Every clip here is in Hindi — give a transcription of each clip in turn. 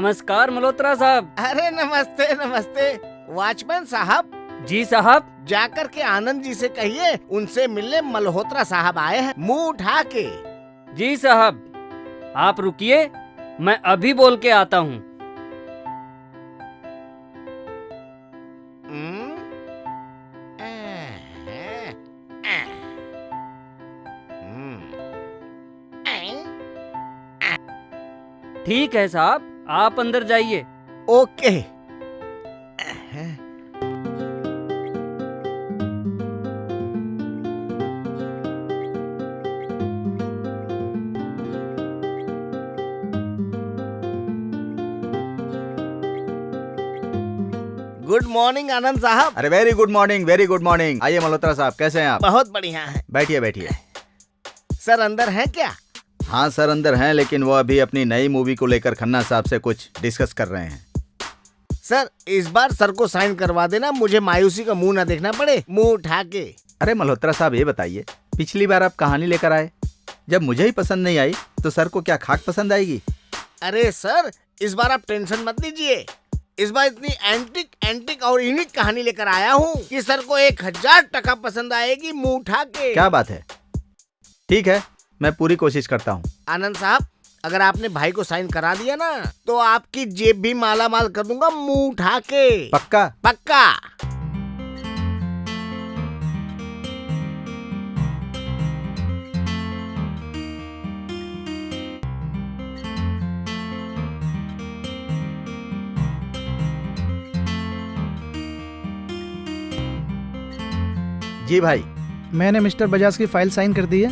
नमस्कार मल्होत्रा साहब। अरे नमस्ते नमस्ते। वॉचमैन साहब, जी साहब। जाकर के आनंद जी से कहिए उनसे मिलने मल्होत्रा साहब आए हैं, मुंह उठा के। जी साहब, आप रुकिए, मैं अभी बोल के आता हूँ। ठीक है साहब, आप अंदर जाइए। ओके। गुड मॉर्निंग आनंद साहब। अरे very good morning, very good morning. आइए मल्होत्रा साहब, कैसे हैं आप? बहुत बढ़िया है। बैठिए बैठिए। सर अंदर हैं क्या? हाँ सर अंदर हैं, लेकिन वो अभी अपनी नई मूवी को लेकर खन्ना साहब से कुछ डिस्कस कर रहे हैं। सर इस बार सर को साइन करवा देना, मुझे मायूसी का मुंह ना देखना पड़े, मुंह उठा के। अरे मल्होत्रा साहब ये बताइए, पिछली बार आप कहानी लेकर आए, जब मुझे ही पसंद नहीं आई तो सर को क्या खाक पसंद आएगी? अरे सर इस बार आप टेंशन मत लीजिए। इस बार इतनी एंटिक और यूनिक कहानी लेकर आया हूँ कि सर को 1000 टका पसंद आएगी, मुंह उठा के। क्या बात है, ठीक है, मैं पूरी कोशिश करता हूँ। आनंद साहब, अगर आपने भाई को साइन करा दिया ना तो आपकी जेब भी माला माल कर दूंगा, मुंह उठा के। पक्का? पक्का। जी भाई। मैंने मिस्टर बजाज की फाइल साइन कर दी है,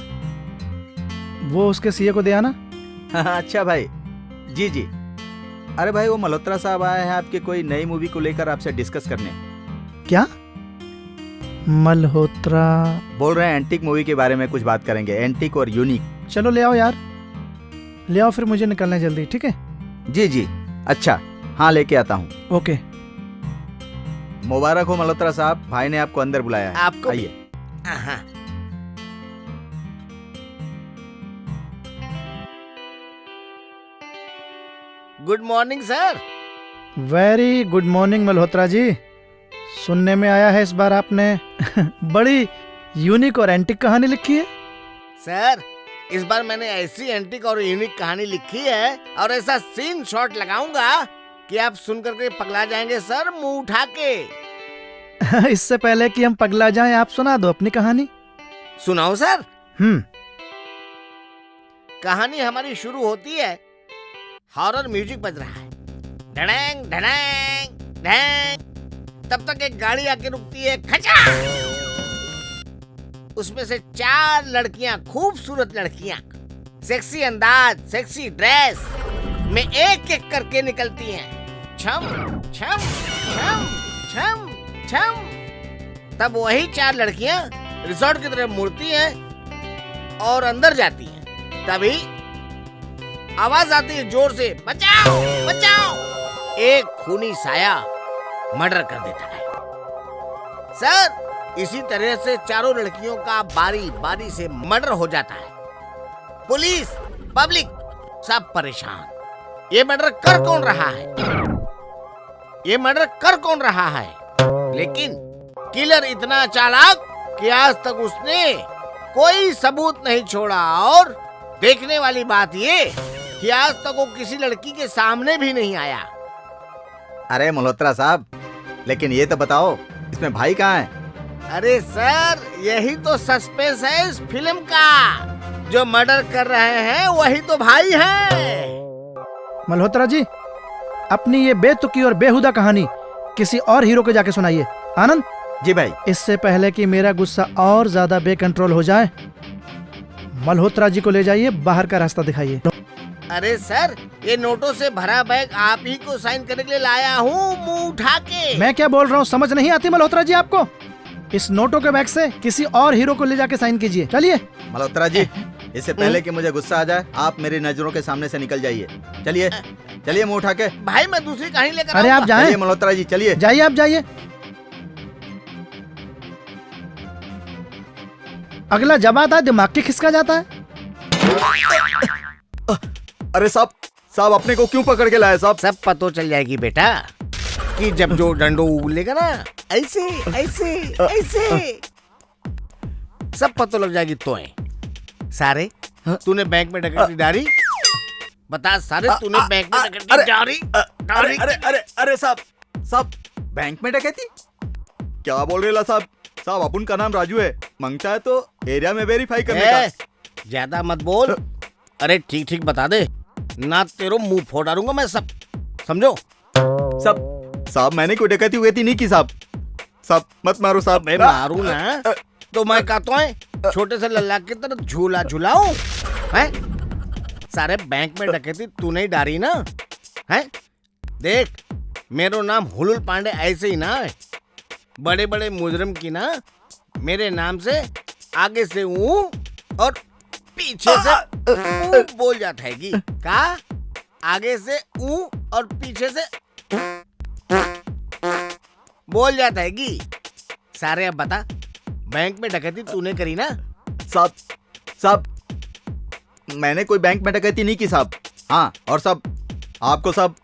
वो उसके सीए को दे आना। अच्छा भाई, जी जी। अरे भाई वो मल्होत्रा साहब आए हैं आपके कोई नई मूवी को लेकर आपसे डिस्कस करने। क्या? मल्होत्रा बोल रहे हैं एंटीक मूवी के बारे में कुछ बात करेंगे, एंटीक और यूनिक। चलो ले आओ यार, ले आओ, फिर मुझे निकलना है जल्दी। ठीक है? जी जी। अच्छा हाँ, लेके आता हूँ। ओके। मुबारक हो मल्होत्रा साहब, भाई ने आपको अंदर बुलाया है। आपको भी। आइए। Good morning sir. Very good morning Malhotra ji. सुनने में आया है इस बार आपने बड़ी यूनिक और एंटिक कहानी लिखी है। सर इस बार मैंने ऐसी एंटिक और यूनिक कहानी लिखी है और ऐसा सीन शॉट लगाऊंगा कि आप सुन करके पगला जाएंगे सर, मुंह उठा के। इससे पहले कि हम पगला जाएं, आप सुना दो अपनी कहानी। सुनाओ सर। हम्म। कहानी हमारी शुरू होती है, हॉरर म्यूजिक बज रहा है, ढड़ैंग ढड़ैंग ढैंग। तब तक एक गाड़ी आके रुकती है, खचा। उसमें से 4 लड़कियां, खूबसूरत लड़कियां, सेक्सी अंदाज, सेक्सी ड्रेस में एक एक करके निकलती हैं। छम छम छम छम छम। तब वही 4 लड़कियां रिसोर्ट की तरफ मुड़ती हैं और अंदर जाती हैं। तभी आवाज आती है जोर से, बचाओ बचाओ। एक खूनी साया मर्डर कर देता है। सर इसी तरह से 4 लड़कियों का बारी बारी से मर्डर हो जाता है। पुलिस, पब्लिक सब परेशान। ये मर्डर कर कौन रहा है? ये मर्डर कर कौन रहा है? लेकिन किलर इतना चालाक कि आज तक उसने कोई सबूत नहीं छोड़ा। और देखने वाली बात ये कि आज तक वो किसी लड़की के सामने भी नहीं आया। अरे मल्होत्रा साहब, लेकिन ये तो बताओ इसमें भाई कहाँ है? अरे सर यही तो सस्पेंस है इस फिल्म का। जो मर्डर कर रहे हैं वही तो भाई हैं। मल्होत्रा जी, अपनी ये बेतुकी और बेहुदा कहानी किसी और हीरो को जाके सुनाइए। आनंद। जी भाई। इससे पहले कि मेरा गुस्सा और ज्यादा बेकंट्रोल हो जाए, मल्होत्रा जी को ले जाइए, बाहर का रास्ता दिखाइए। अरे सर ये नोटों से भरा बैग आप ही को साइन करने के लिए लाया हूँ, मुंह उठा के। मैं क्या बोल रहा हूँ समझ नहीं आती मल्होत्रा जी आपको? इस नोटों के बैग से किसी और हीरो को ले जाके साइन कीजिए। चलिए। मल्होत्रा जी, इससे पहले कि मुझे गुस्सा आ जाए आप मेरी नजरों के सामने से निकल जाइए। चलिए चलिए, मुंह उठा के। भाई मैं दूसरी कहानी लेकर अरे आप जाएं। चलिए मल्होत्रा जी, चलिए। जाइए, आप जाइए। अगला जब आता है दिमाग के खिसका जाता है। अरे साहब साहब अपने को क्यों पकड़ के लाए साहब? सब पतो चल जाएगी बेटा कि जब जो डंडो उगलेगा ना ऐसे ऐसे ऐसे सब पतो लग जाएगी। तो सारे तूने बैंक में डकैती डाली? बता सारे तूने बैंक में डकैती डाली? अरे अरे अरे अरे साहब बैंक में डकैती क्या बोल रहे ला साहब? साहब अपन का नाम राजू है, मांगता है तो एरिया में वेरीफाई करने का। ज्यादा मत बोल। अरे ठीक ठीक बता दे ना तेरो मुंह फोड़ डालूंगा मैं सब, समझो? साहब मैंने कोई डकैती वगैती नहीं की साहब। साहब मत मारो साहब। मैं मारू ना तो मैं कहता हूँ छोटे से लल्ला की तरह झूला झूलाऊं है? सारे बैंक में डकैती तू नहीं डारी ना है? देख मेरो नाम हुलुल पांडे ऐसे ही ना है। बड़े बड़े मुजरिम की ना मेरे नाम से आगे से ऊ और पीछे से ऊ बोल जाता है की का? आगे से ऊ और पीछे से बोल जाता है की। सारे अब बता बैंक में डकैती तूने करी ना? साहब मैंने कोई बैंक में डकैती नहीं की साहब। हाँ और साहब आपको साहब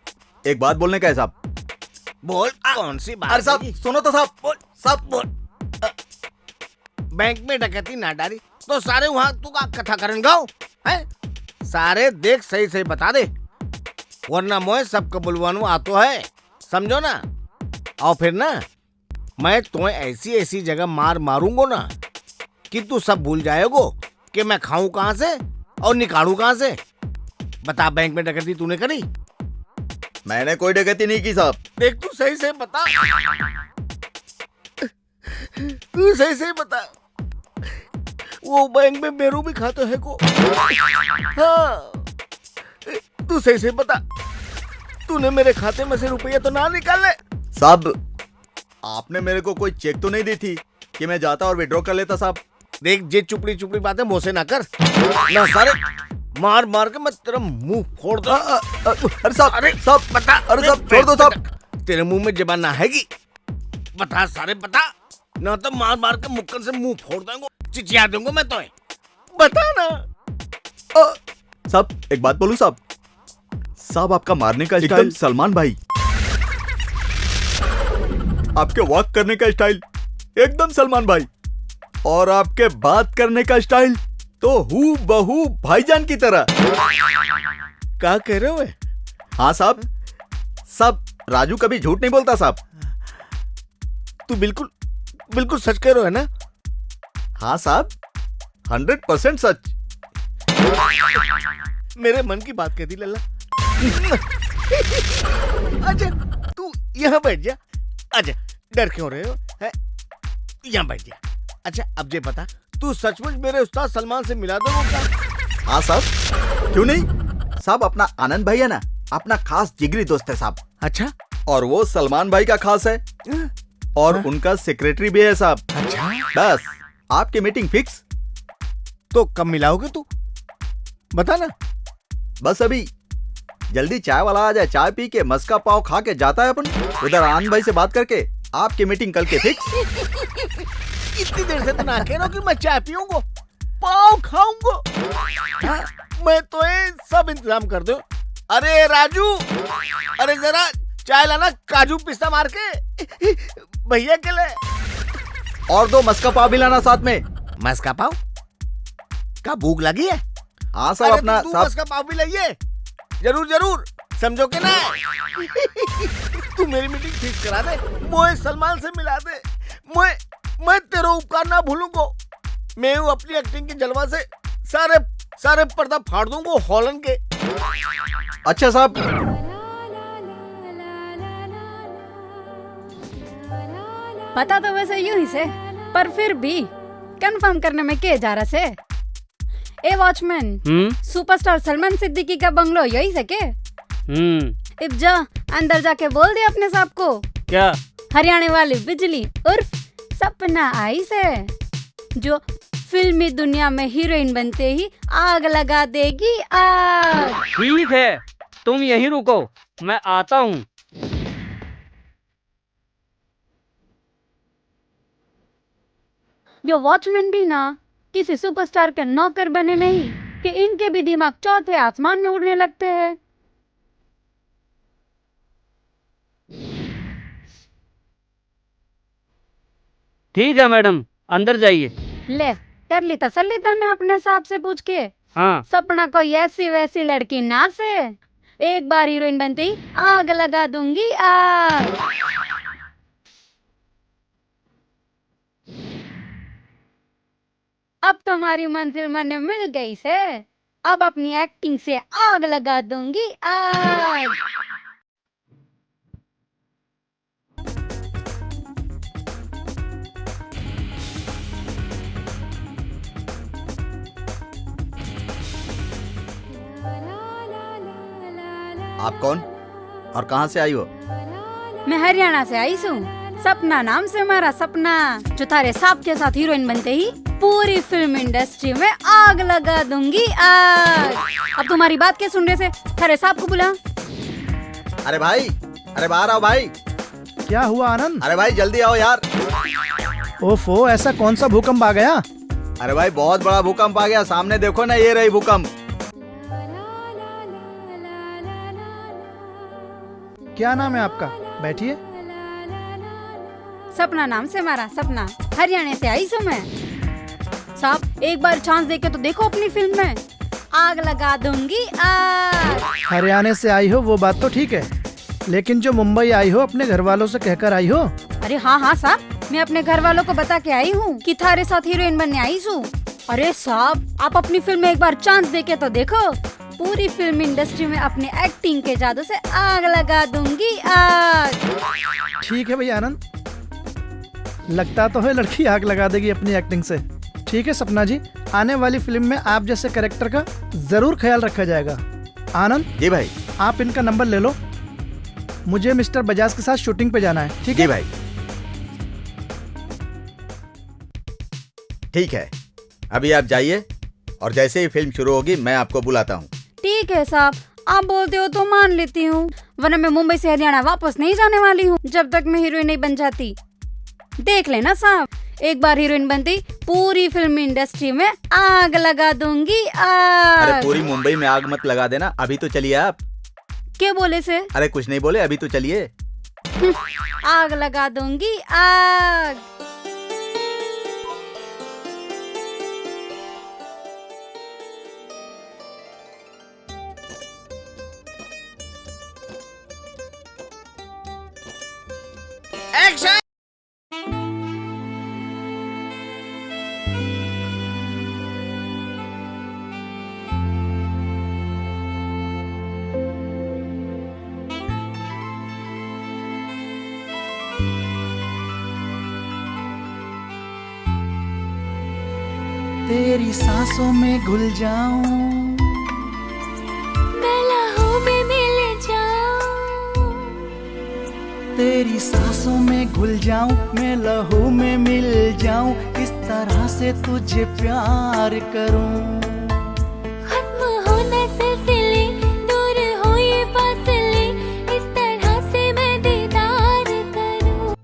एक बात बोलने का है साहब। बोल कौन सी बात? अरे साहब सुनो तो साहब। बोल सब बोल। बैंक में डकैती ना डाली तो सारे वहां तू का कथा करन गाओ है? सारे देख सही सही बता दे वरना मोए सबको बुलवानू आतो है, समझो ना? और फिर ना मैं तुम्हें ऐसी ऐसी जगह मारूंगो ना कि तू सब भूल जाएगो कि मैं खाऊं कहां से और निकालूं कहां से। बता बैंक में डकैती तूने करी? मैंने कोई डकैती नहीं की साहब। देख तू सही से बता, तू सही से बता। वो बैंक में मेरू भी खाता है को? हाँ तू सही से बता, तूने मेरे खाते में से रुपया तो ना निकाले? साहब आपने मेरे को कोई चेक तो नहीं दी थी कि मैं जाता और विड्रॉ कर लेता साहब? देख जे चुपड़ी चुपड़ी बातें मुंह से ना कर ना सारे मार मार के मैं तेरा मुंह फोड़ दूं। अरे साहब बता। अरे साहब छोड़ दो साहब। तेरे मुंह में जबान ना हैगी? बता सारे बता ना तो मार मार के मुक्कन से मुंह फोड़ दूंगा, चिचिया दूंगा मैं तो। बता ना। साहब एक बात बोलूं साहब? साहब आपका मारने का स्टाइल सलमान भाई, आपके वॉक करने का स्टाइल एकदम सलमान भाई, और आपके बात करने का स्टाइल तो हू बहू भाईजान की तरह। क्या कह रहे हो? हाँ साहब साहब राजू कभी झूठ नहीं बोलता साहब। तू बिल्कुल बिल्कुल सच कह रहे हो है ना? हाँ साहब 100% सच। मेरे मन की बात कह दी लल्ला। अच्छा तू यहाँ बैठ जा। अच्छा डर क्यों रहे हो है? यहाँ बैठ जा। अच्छा अब ये बता तू सचमुच मेरे उस्ताद सलमान से मिला दो क्या? हाँ साहब क्यों नहीं साहब, अपना आनंद भाई है ना अपना खास जिगरी दोस्त है साहब। अच्छा और वो सलमान भाई का खास है और उनका सेक्रेटरी भी है साहब। अच्छा बस आपकी मीटिंग फिक्स। तो कब मिलाओगे तू बता ना? बस अभी जल्दी चाय वाला आ जाए, चाय पी के मस्का पाव खा के जाता है अपन। उधर आनंद भाई से बात करके आपकी मीटिंग कल के फिक्स। इतनी देर से तो ना कह रहा कि मैं चाय पीऊंगा पाव खाऊंगा। मैं तो ये सब इंतजाम कर दो। अरे राजू अरे जरा चाय लाना काजू पिस्ता मार के भैया के लिए। और 2 मस्का पाव भी लाना साथ में। मस्का पाव का भूख लगी है? हाँ साहब अपना तू साहब मस्का पाव भी लाइए जरूर जरूर, समझो के ना? तू मेरी मीटिंग फिक्स करा दे, मोए सलमान से मिला दे। मैं तेरा उपकार ना भूलूंगा। मैं हूँ अपनी एक्टिंग की जलवा से सारे पर्दा फाड़ दूंगा हॉलन के। अच्छा साहब पता तो वैसे यूं ही से, पर फिर भी कंफर्म करने में के जा रहा से? ए वॉचमैन सुपरस्टार सलमान सिद्दीकी का बंगलो यही से के? इब जा अंदर जाके बोल दे अपने साहब को क्या? हरियाणा वाली बिजली उर्फ सपना आई से, जो फिल्मी दुनिया में हीरोइन बनते ही आग लगा देगी आग। ठीक है तुम यहीं रुको, मैं आता हूँ। जो वॉचमैन भी ना किसी सुपरस्टार के नौकर बने नहीं कि इनके भी दिमाग चौथे आसमान में उड़ने लगते हैं। ठीक है मैडम, अंदर जाइए। ले कर ली तसल्ली तन्ने अपने हिसाब से पूछ के। हाँ, सपना कोई ऐसी वैसी लड़की ना से, एक बार हीरोइन बनती आग लगा दूंगी आग। अब तुम्हारी मंजिल मैंने मिल गई से, अब अपनी एक्टिंग से आग लगा दूंगी आग। आप कौन और कहाँ से आई हो? मैं हरियाणा से आई हूँ। सपना नाम से हमारा सपना, जो थारे साहब के साथ हीरोइन बनते ही पूरी फिल्म इंडस्ट्री में आग लगा दूंगी आग। अब तुम्हारी बात क्या सुन रहे थे? थारे साहब को बुला। अरे भाई, अरे बाहर आओ भाई। क्या हुआ आनंद? अरे भाई जल्दी आओ यार। ओफो, ऐसा कौन सा भूकंप आ गया? अरे भाई बहुत बड़ा भूकंप आ गया, सामने देखो ना, ये रही भूकंप। क्या नाम है आपका? बैठिए। सपना नाम से हमारा सपना, हरियाणा से आई हूँ मैं। साहब एक बार चांस देके तो देखो अपनी फिल्म में, आग लगा दूंगी आग। हरियाणा से आई हो वो बात तो ठीक है, लेकिन जो मुंबई आई हो अपने घर वालों से कहकर आई हो? अरे हाँ हाँ साहब, मैं अपने घर वालों को बता के आई हूँ कि थारे साथ हीरोइन बनने आई हूँ। अरे साहब आप अपनी फिल्म में एक बार चांस देके तो देखो, पूरी फिल्म इंडस्ट्री में अपनी एक्टिंग के जादू से आग लगा दूंगी आग। ठीक है भैया आनंद, लगता तो है लड़की आग लगा देगी अपनी एक्टिंग से। ठीक है सपना जी, आने वाली फिल्म में आप जैसे कैरेक्टर का जरूर ख्याल रखा जाएगा। आनंद जी भाई। आप इनका नंबर ले लो, मुझे मिस्टर बजाज के साथ शूटिंग पे जाना है। ठीक जी है भाई, ठीक है। अभी आप जाइए और जैसे ही फिल्म शुरू होगी मैं आपको बुलाता हूँ। ठीक है साहब, आप बोलते हो तो मान लेती हूँ, वरना मैं मुंबई से हरियाणा वापस नहीं जाने वाली हूँ जब तक मैं हीरोइन नहीं बन जाती। देख लेना साहब, एक बार हीरोइन बनती पूरी फिल्म इंडस्ट्री में आग लगा दूंगी अरे आग। पूरी मुंबई में आग मत लगा देना, अभी तो चलिए आप। क्या बोले से? अरे कुछ नहीं बोले, अभी तो चलिए। आग लगा दूंगी आग। एक्शन। तेरी सांसों में घुल जाऊं, मैं लहू में मिल जाऊं, तेरी सांसों में घुल जाऊं, मैं लहू में मिल जाऊं, इस तरह से तुझे प्यार करूं। खत्म होना सिलसिले, दूर हो ये फासले, इस तरह से मैं दीदार करूं।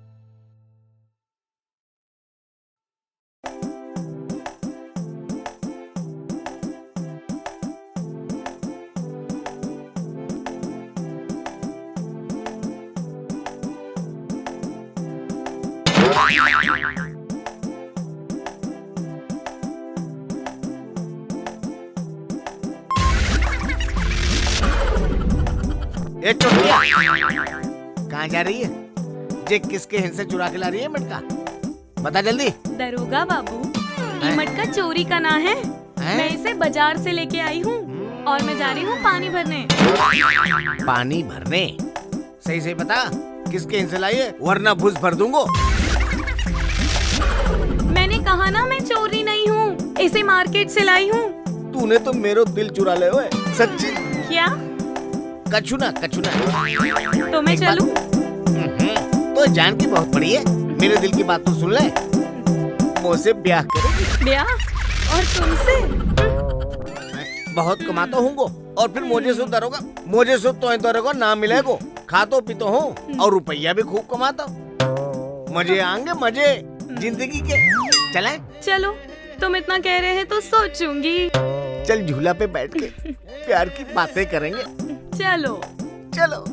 ये चुटिया कहाँ जा रही है? जे किसके हिस्से चुरा के ला रही है मटका? बता जल्दी। दरोगा बाबू, ये हैं? मटका चोरी का ना है। हैं? मैं इसे बाजार से लेके आई हूँ और मैं जा रही हूँ पानी भरने। पानी भरने? सही सही बता, किसके हिस्से लाई है, वरना भुस भर दूंगा। मैंने कहा ना मैं चोरी नहीं हूँ, इसे मार्केट से लाई हूँ। तूने तो मेरो दिल चुरा ले हुए, सच्ची। क्या? कछुना कछुना। तो मैं एक बात- चलूं? तो जान की बहुत बड़ी है, मेरे दिल की बात तो सुन ले। मुझसे ब्याह करेगी? ब्याह? और तुमसे? बहुत कमाता हूँ और फिर मुझे सो दरोगा, मुझे सो तो दरोगा ना मिलेगो। खातो पीतो हूँ और रुपया भी खूब कमाता हूँ। मजे आएंगे मजे जिंदगी के। चलें? चलो, तुम इतना कह रहे हैं तो सोचूंगी। चल झूला पे बैठ के प्यार की बातें करेंगे। चलो। चलो।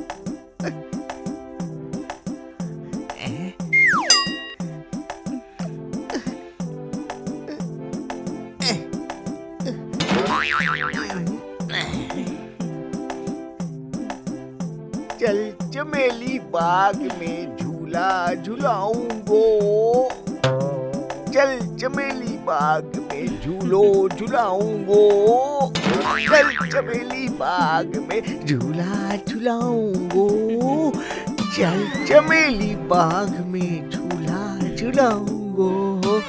चमेली बाग में झूला झुलाऊंगो, चल चमेली बाग में झूलो झुलाऊंगो, चल चमेली बाग में झूला झुलाऊंगो, चल चमेली बाग में झूला झुलाऊंगो।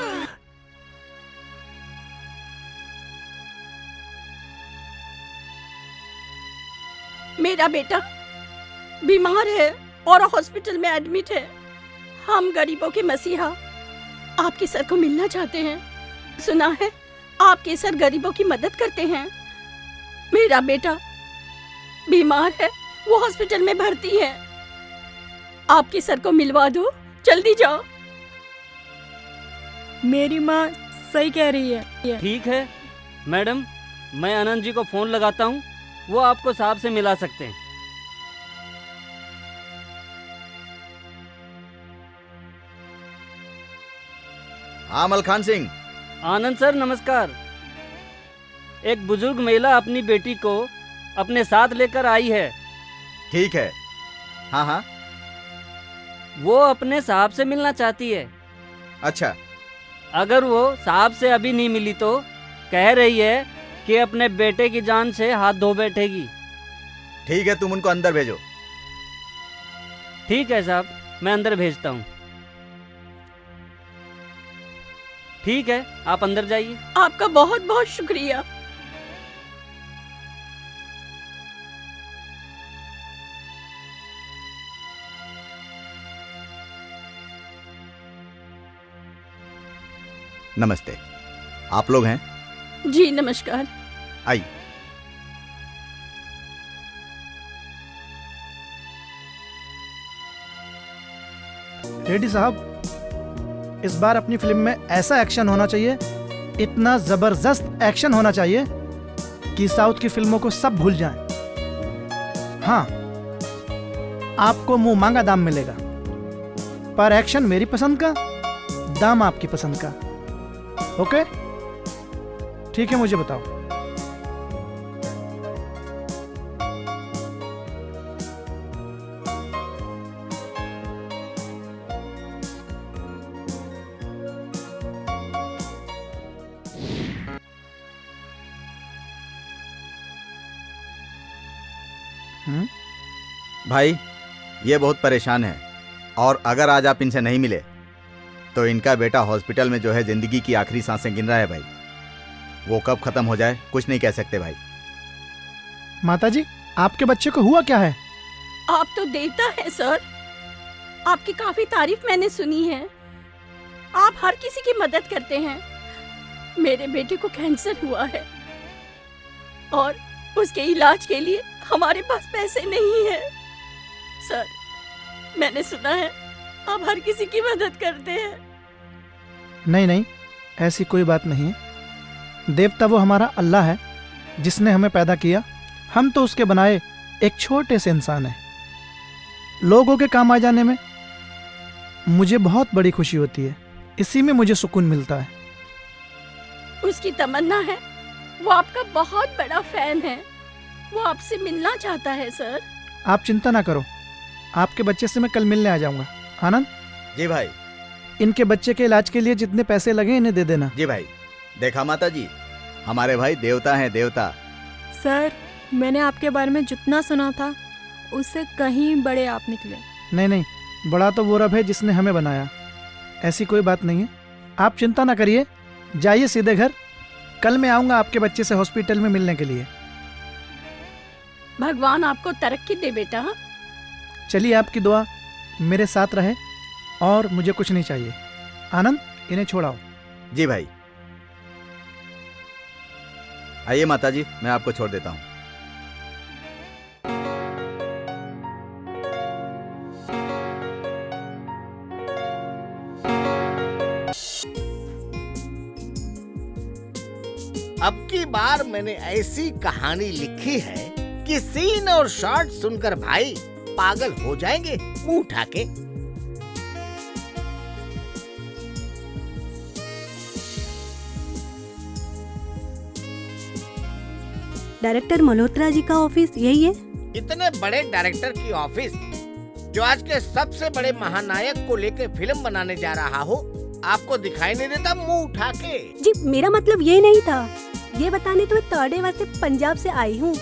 मेरा बेटा बीमार है और हॉस्पिटल में एडमिट है। हम गरीबों के मसीहा आपके सर को मिलना चाहते हैं। सुना है आपके सर गरीबों की मदद करते हैं। मेरा बेटा बीमार है, वो हॉस्पिटल में भर्ती है। आपके सर को मिलवा दो, जल्दी जाओ। मेरी माँ सही कह रही है। ठीक है मैडम, मैं आनंद जी को फोन लगाता हूँ, वो आपको साहब से मिला सकते हैं। हाँ मलखान सिंह। आनंद सर नमस्कार। एक बुजुर्ग महिला अपनी बेटी को अपने साथ लेकर आई है। ठीक है। हाँ हाँ। वो अपने साहब से मिलना चाहती है। अच्छा। अगर वो साहब से अभी नहीं मिली तो कह रही है कि अपने बेटे की जान से हाथ धो बैठेगी। ठीक है, तुम उनको अंदर भेजो। ठीक है साहब, मैं अंदर भेजता हूँ। ठीक है, आप अंदर जाइए। आपका बहुत बहुत शुक्रिया। नमस्ते, आप लोग हैं? जी नमस्कार। आइए। रेड्डी साहब, इस बार अपनी फिल्म में ऐसा एक्शन होना चाहिए, इतना जबरदस्त एक्शन होना चाहिए कि साउथ की फिल्मों को सब भूल जाएं। हाँ, आपको मुंह मांगा दाम मिलेगा, पर एक्शन मेरी पसंद का, दाम आपकी पसंद का। ओके? ठीक है, मुझे बताओ। भाई, ये बहुत परेशान है और अगर आज आप इनसे नहीं मिले तो इनका बेटा हॉस्पिटल में जो है जिंदगी की आखिरी सांसें गिन रहा है भाई। वो कब खत्म हो जाए कुछ नहीं कह सकते भाई। माताजी, आपके बच्चे को हुआ क्या है? आप तो देवता है सर। आपकी काफी तारीफ मैंने सुनी है। आप हर किसी की मदद करते हैं। मेरे बेटे को कैंसर हुआ है और उसके इलाज के लिए हमारे पास पैसे नहीं है। सर, मैंने सुना है आप हर किसी की मदद करते हैं। नहीं नहीं, ऐसी कोई बात नहीं है। देवता वो हमारा अल्लाह है जिसने हमें पैदा किया। हम तो उसके बनाए एक छोटे से इंसान हैं। लोगों के काम आ जाने में मुझे बहुत बड़ी खुशी होती है। इसी में मुझे सुकून मिलता है। उसकी तमन्ना है, वो आपका बहुत बड़ा फैन है। वो आपसे मिलना चाहता है सर। आप चिंता ना करो, आपके बच्चे से मैं कल मिलने आ जाऊंगा। आनंद? जी भाई। इनके बच्चे के इलाज के लिए जितने पैसे लगे इन्हें दे देना। जी भाई। देखा माता जी, हमारे भाई देवता हैं, देवता। सर, मैंने आपके बारे में जितना सुना था उससे कहीं बड़े आप निकले। नहीं नहीं, बड़ा तो वो रब है जिसने हमें बनाया। ऐसी कोई बात नहीं है, आप चिंता ना करिए। जाइए सीधे घर। कल मैं आऊंगा आपके बच्चे से हॉस्पिटल में मिलने के लिए। भगवान आपको तरक्की दे बेटा। चलिए, आपकी दुआ मेरे साथ रहे और मुझे कुछ नहीं चाहिए। आनंद, इन्हें छोड़ाओ। जी भाई। आइए माता जी, मैं आपको छोड़ देता हूँ। अब की बार मैंने ऐसी कहानी लिखी है कि सीन और शॉट सुनकर भाई पागल हो जाएंगे मुंह उठा के। डायरेक्टर मल्होत्रा जी का ऑफिस यही है? इतने बड़े डायरेक्टर की ऑफिस जो आज के सबसे बड़े महानायक को लेके फिल्म बनाने जा रहा हो, आपको दिखाई नहीं देता मुंह उठा के? जी मेरा मतलब ये नहीं था, ये बताने तो मैं 3rd डे वास्ते पंजाब से आई हूँ।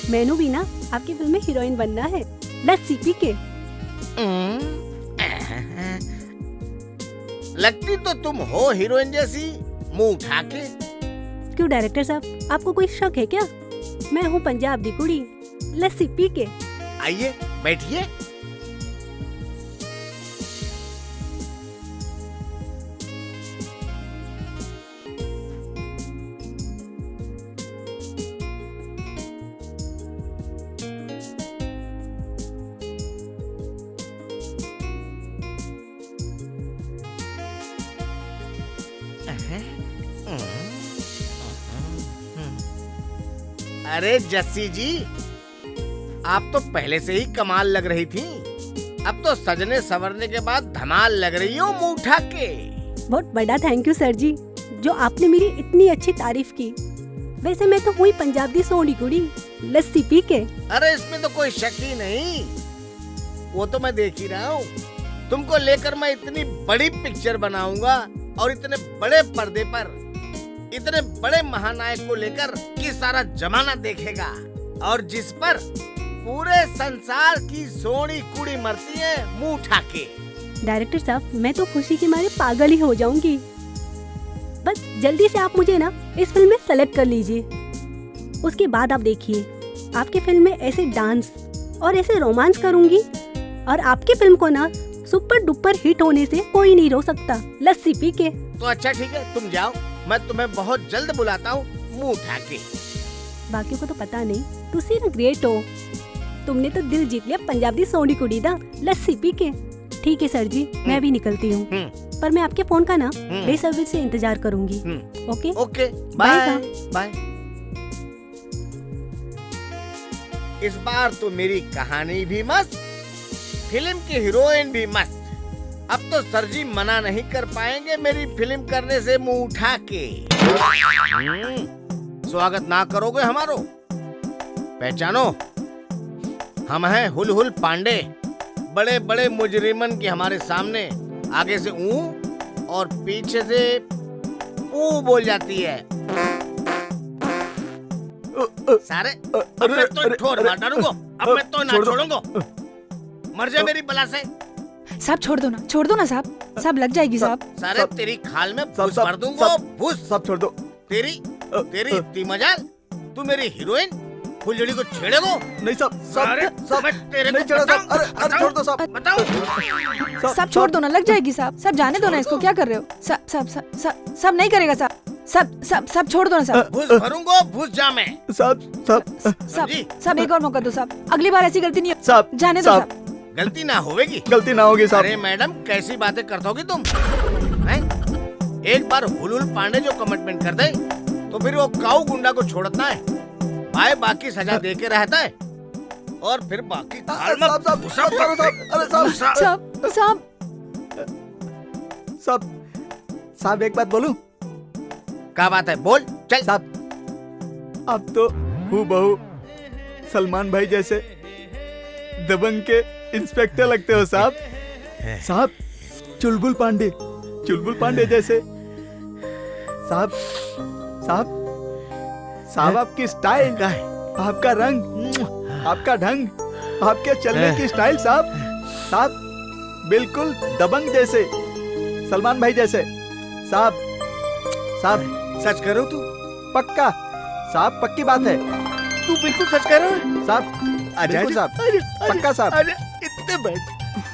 मैंने भी ना आपकी फिल्म में हीरोइन बनना है, लस्सी पी के। लगती तो तुम हो हीरोइन जैसी, मुंह उठा के। क्यों डायरेक्टर साहब, आपको कोई शक है क्या? मैं हूँ पंजाब दी कुड़ी, लस्सी पी के। आइए बैठिए। अरे जस्सी जी, आप तो पहले से ही कमाल लग रही थी, अब तो सजने संवरने के बाद धमाल लग रही हो मुंह उठा के। बहुत बड़ा थैंक यू सर जी, जो आपने मेरी इतनी अच्छी तारीफ की। वैसे मैं तो हुई पंजाब दी सोनी कुड़ी, लस्सी पी के। अरे इसमें तो कोई शक ही नहीं, वो तो मैं देख ही रहा हूँ। तुमको लेकर मैं इतनी बड़ी पिक्चर बनाऊंगा और इतने बड़े पर्दे पर इतने बड़े महानायक को लेकर कि सारा जमाना देखेगा, और जिस पर पूरे संसार की सोनी कुड़ी मरती है मुंह उठा के। डायरेक्टर साहब, मैं तो खुशी के मारे पागल ही हो जाऊंगी। बस जल्दी से आप मुझे ना इस फिल्म में सेलेक्ट कर लीजिए। उसके बाद आप देखिए, आपकी फिल्म में ऐसे डांस और ऐसे रोमांस करूंगी, और आपकी फिल्म को ना सुपर डुपर हिट होने से कोई नहीं रोक सकता, लस्सी पी के। तो अच्छा ठीक है, तुम जाओ, मैं तुम्हें बहुत जल्द बुलाता हूँ मुंह उठा के। बाकियों को तो पता नहीं, तुसी ना ग्रेट हो, तुमने तो दिल जीत लिया पंजाब दी सोनी कुड़ी दा, लस्सी पी के। ठीक है सर जी, मैं भी निकलती हूँ, पर मैं आपके फोन का ना बेसब्री से इंतजार करूंगी। Okay okay, bye bye bye. इस बार तो मेरी कहानी भी मस्त, फिल्म की हीरोइन भी मस्त। अब तो सर जी मना नहीं कर पाएंगे मेरी फिल्म करने से मुंह उठा के। स्वागत ना करोगे हमारो? पहचानो, हम हैं हुलहुल पांडे। बड़े बड़े मुजरिमन की हमारे सामने आगे से ऊ और पीछे से ऊ बोल जाती है। सारे अब मैं तो ठोर मार डालूंगा, अब मैं तो ना छोड़ूंगा। मर जा मेरी बला से। साहब छोड़ दो ना साहब, साहब लग जाएगी साहब। सारे तेरी खाल में भूस भर दूंगा, भूस। सब छोड़ दो। तेरी इतनी मजाल, तू मेरी हीरोइन फुलझड़ी को छेड़ेगो? नहीं सब मैं तेरे नहीं को छोड़ो बताऊं, साहब, अरे छोड़ दो साहब, बताओ। साहब छोड़ दो ना, लग जाएगी साहब। साहब जाने दो ना इसको, क्या कर रहे हो? साहब नहीं करेगा साहब। साहब छोड़ दो ना साहब। भूस भरूंगा, भूस जा मैं। साहब एक और मौका दो साहब, अगली बार ऐसी गलती नहीं हो। साहब जाने दो साहब। गलती ना होगी। गलती ना होगी साहब। अरे मैडम, कैसी बातें करते होगी तुम हैं? एक बार हुलहुल पांडे जो कमिटमेंट कर दे तो फिर वो काऊ गुंडा को छोड़ना है, भाई बाकी सजा दे के रहता है, और फिर बाकी खाल में घुसा पड़ता है। साहब एक बात बोलूं? क्या बात है? बोल चल। साहब अब तो हूबहू सलमान भाई जैसे दबंग के इंस्पेक्टर लगते हो साहब। साहब चुलबुल पांडे जैसे। साहब आपकी स्टाइल, आपका रंग, आपका ढंग, आपके चलने की स्टाइल साहब बिल्कुल दबंग जैसे, सलमान भाई जैसे। साहब सच करो तू? पक्का साहब, पक्की बात है। तू बिल्कुल सच कर रहा है साहब? बिल्कुल साहब, पक्का साहब। अरे इतने बैठ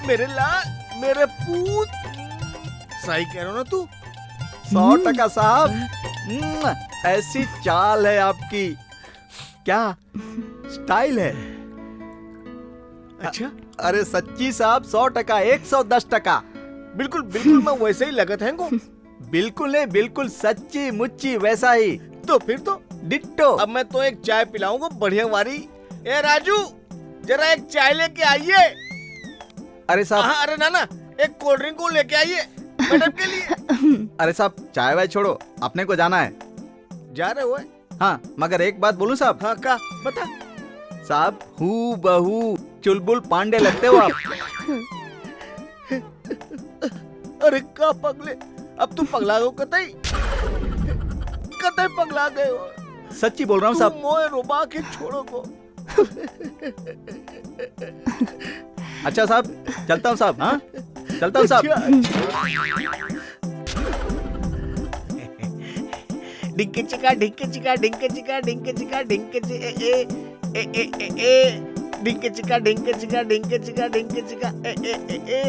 मेरे लाल, मेरे पूत, सही कह रहा हो ना तू? 100% साहब। ऐसी चाल है आपकी, क्या स्टाइल है। अच्छा, अरे सच्ची साहब, 100%, 110%। बिल्कुल बिल्कुल मैं वैसे ही लगत है को। बिल्कुल नहीं, बिल्कुल सच्ची मुच्ची वैसा ही। तो फिर तो डिट्टो। अब मैं तो एक चाय पिलाऊंगा बढ़िया वाली। ए राजू, जरा एक चाय लेके आइए। अरे साहब, अरे नाना, एक कोल्ड ड्रिंक को लेके आइए मैडम के लिए। अरे साहब चाय वाय छोड़ो, अपने को जाना है। जा रहे हो? हाँ, मगर एक बात बोलूं साहब? हाँ, का बता। साहब हू बहू चुलबुल पांडे लगते हो आप। अरे का पगले, अब तुम पगला गए कतई कतई पगला गए हो। सच्ची बोल रहा हूँ साहब। मोए रुबा के छोड़ो को। अच्छा साहब, चलता हूँ साहब। हाँ चलता हूँ साहब। डिंके चिका डिंके चिका डिंके चिका डिंके चिका डिंके चि ए ए ए ए ए ए डिंके चिका डिंके चिका डिंके चिका डिंके चिका ए ए ए ए।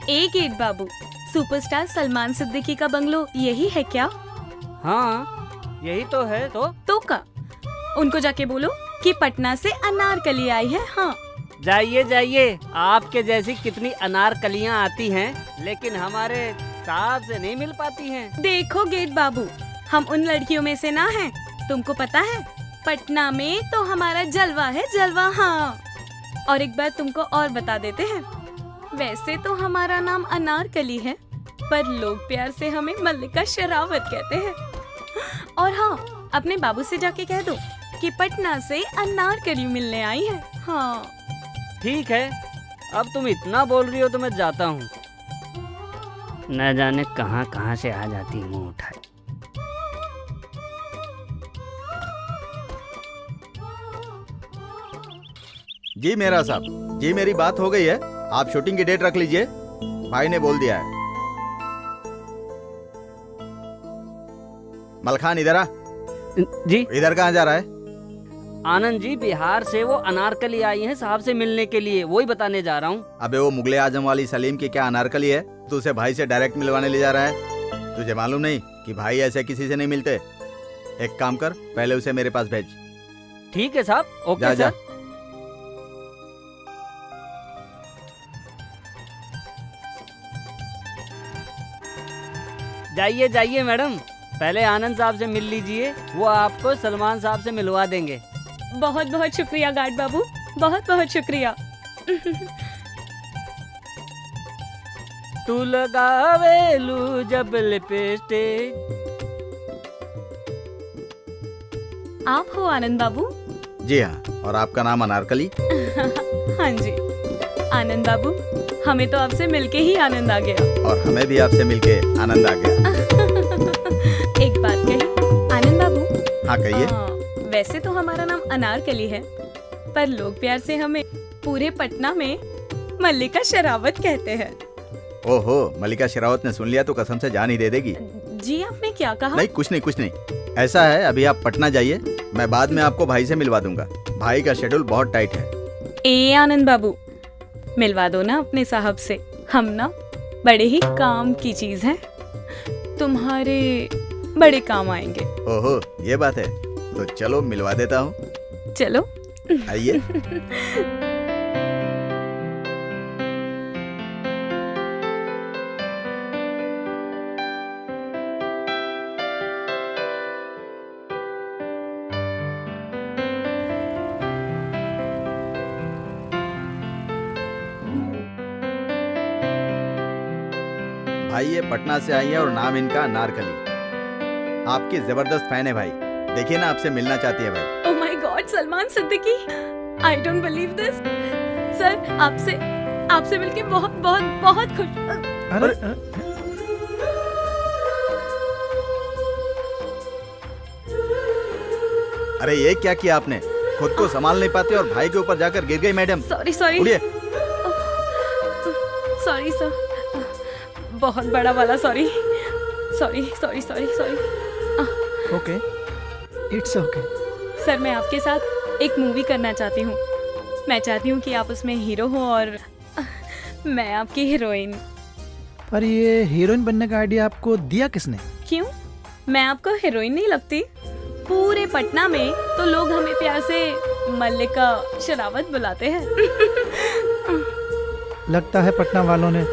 ए गेट बाबू, सुपरस्टार सलमान सिद्दीकी का बंगलो यही है क्या? हाँ यही तो है। तो का उनको जाके बोलो कि पटना से अनारकली आई है। हाँ जाइए जाइए, आपके जैसी कितनी अनारकलियां आती हैं लेकिन हमारे साहब से नहीं मिल पाती हैं। देखो गेट बाबू, हम उन लड़कियों में से ना हैं। तुमको पता है पटना में तो हमारा जलवा है, जलवा। हाँ और एक बार तुमको और बता देते हैं, वैसे तो हमारा नाम अनारकली है पर लोग प्यार से हमें मल्लिका शेरावत कहते हैं। और हाँ, अपने बाबू से जाके कह दो कि पटना से अनारकली मिलने आई है। हाँ ठीक है, अब तुम इतना बोल रही हो तो मैं जाता हूँ। न जाने कहाँ कहाँ से आ जाती मुंह उठाए। जी मेरा साहब, जी मेरी बात हो गई है। आप शूटिंग की डेट रख लीजिए, भाई ने बोल दिया है। मलखान इधर आ। जी इधर कहाँ जा रहा है? आनंद जी, बिहार से वो अनारकली आई हैं साहब से मिलने के लिए, वही बताने जा रहा हूँ। अबे वो मुगले आजम वाली सलीम की क्या अनारकली है? तू उसे भाई से डायरेक्ट मिलवाने ले जा रहा है? तुझे मालूम नहीं कि भाई ऐसे किसी से नहीं मिलते? एक काम कर, पहले उसे मेरे पास भेज। ठीक है साहब, ओके जा, जा। सर। जाइए जाइए मैडम, पहले आनंद साहब से मिल लीजिए, वो आपको सलमान साहब से मिलवा देंगे। बहुत बहुत शुक्रिया गार्ड बाबू, बहुत बहुत शुक्रिया। तू लगावेलू जब लिपस्टिक। आप हो आनंद बाबू? जी हाँ, और आपका नाम अनारकली? हाँ जी आनंद बाबू, हमें तो आपसे मिलके ही आनंद आ गया। और हमें भी आपसे मिलके आनंद आ गया। एक बात कही आनंद बाबू। हाँ कहिए। वैसे तो हमारा नाम अनारकली है पर लोग प्यार से हमें पूरे पटना में मल्लिका शेरावत कहते हैं। ओहो, मल्लिका शेरावत ने सुन लिया तो कसम से जान ही दे देगी। जी आपने क्या कहा? नहीं कुछ नहीं कुछ नहीं। ऐसा है, अभी आप पटना जाइए, मैं बाद में आपको भाई से मिलवा दूंगा। भाई का शेड्यूल बहुत टाइट है। ए आनंद बाबू, मिलवा दो ना अपने साहब से, हम ना बड़े ही काम की चीज है, तुम्हारे बड़े काम आएंगे। ओहो ये बात है, तो चलो मिलवा देता हूँ। चलो आइए। भाई ये पटना से आई है और नाम इनका अनारकली। आपकी जबरदस्त फैन है भाई, देखिए ना आपसे मिलना चाहती है भाई। Oh my God, Salman Siddiqui, I don't believe this. Sir आपसे मिलके बहुत बहुत बहुत खुश। अरे अरे ये क्या किया आपने? खुद को संभाल नहीं पाते और भाई के ऊपर जाकर गिर गई मैडम। Sorry sorry. उठिए। सॉरी सर, बहुत बड़ा वाला sorry. Sorry sorry sorry sorry. Okay, it's okay. Sir मैं आपके साथ एक मूवी करना चाहती हूँ। मैं चाहती हूँ कि आप उसमें हीरो हो और मैं आपकी हीरोइन। पर ये हीरोइन बनने का आइडिया आपको दिया किसने? क्यों, मैं आपको हीरोइन नहीं लगती? पूरे पटना में तो लोग हमें प्यार से मल्लिका शेरावत बुलाते हैं। लगता है पटना वालों ने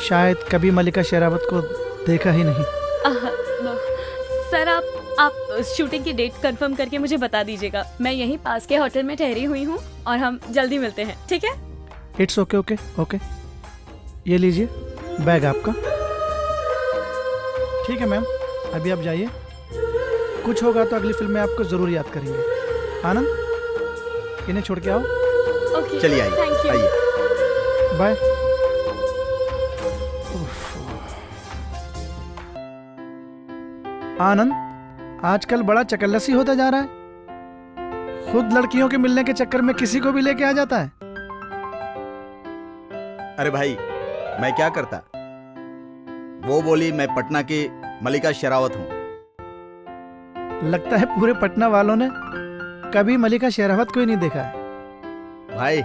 शायद कभी मल्लिका शेरावत को देखा ही नहीं। सर आप शूटिंग की डेट कंफर्म करके मुझे बता दीजिएगा। मैं यहीं पास के होटल में ठहरी हुई हूँ और हम जल्दी मिलते हैं, ठीक है? It's okay okay okay. ये लीजिए बैग आपका। ठीक है मैम, अभी आप जाइए। कुछ होगा तो अगली फिल्म में आपको जरूर याद करेंगे। आनंद, इन्हें छोड़ के आओ। ओके, चलिए आइए थैंक यू। आइए। बाय। आनंद आजकल बड़ा चकल्लसी होता जा रहा है। खुद लड़कियों के मिलने के चक्कर में किसी को भी लेके आ जाता है। अरे भाई, मैं क्या करता? वो बोली मैं पटना की मलिका शेरावत हूँ। लगता है पूरे पटना वालों ने कभी मलिका शेरावत को ही नहीं देखा है। भाई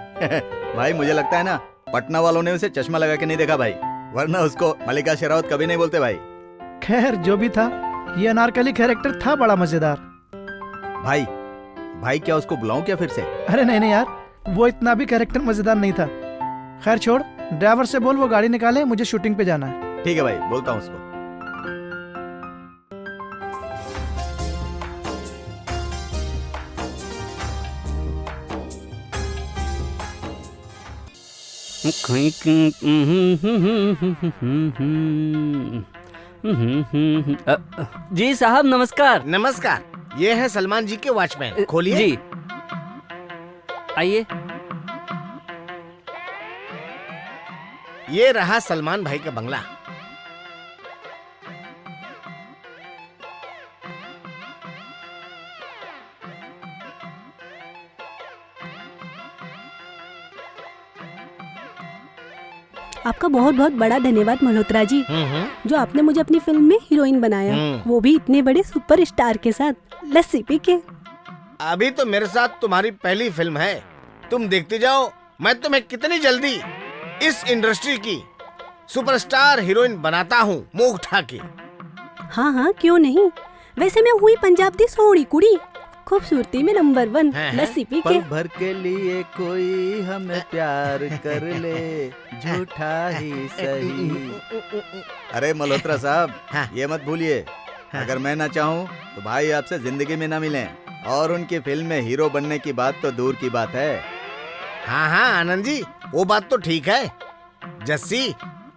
भाई मुझे लगता है ना पटना वालों ने उसे चश्मा लगा के नहीं देखा भाई, वरना उसको मलिका शेरावत कभी नहीं बोलते भाई। खैर जो भी था, ये अनारकली कैरेक्टर था बड़ा मजेदार। भाई भाई क्या उसको बुलाऊं क्या फिर से? अरे नहीं नहीं यार, वो इतना भी कैरेक्टर मजेदार नहीं था। खैर छोड़, ड्राइवर से बोल वो गाड़ी निकाले, मुझे शूटिंग पे जाना है। ठीक है भाई, बोलता हूँ उसको। जी साहब नमस्कार। नमस्कार, ये है सलमान जी के वॉचमैन। खोलिए। जी आइए। ये रहा सलमान भाई का बंगला। आपका बहुत बहुत बड़ा धन्यवाद मल्होत्रा जी, जो आपने मुझे अपनी फिल्म में हीरोइन बनाया, वो भी इतने बड़े सुपरस्टार के साथ, लस्सी पी के। अभी तो मेरे साथ तुम्हारी पहली फिल्म है, तुम देखते जाओ, मैं तुम्हें कितनी जल्दी इस इंडस्ट्री की सुपरस्टार हीरोइन बनाता हूँ, मुंह उठा के। हाँ हाँ क्यों नहीं। वैसे मैं हुई पंजाब दी सोहनी कुड़ी, खूबसूरती में नंबर 1, लस्सी पी के। पल भर के लिए कोई हमें प्यार कर ले, झूठा ही सही। अरे मल्होत्रा साहब, ये मत भूलिए, अगर मैं ना चाहूँ तो भाई आपसे जिंदगी में ना मिलें, और उनकी फिल्म में हीरो बनने की बात तो दूर की बात है। हाँ हाँ आनंद जी, वो बात तो ठीक है। जस्सी,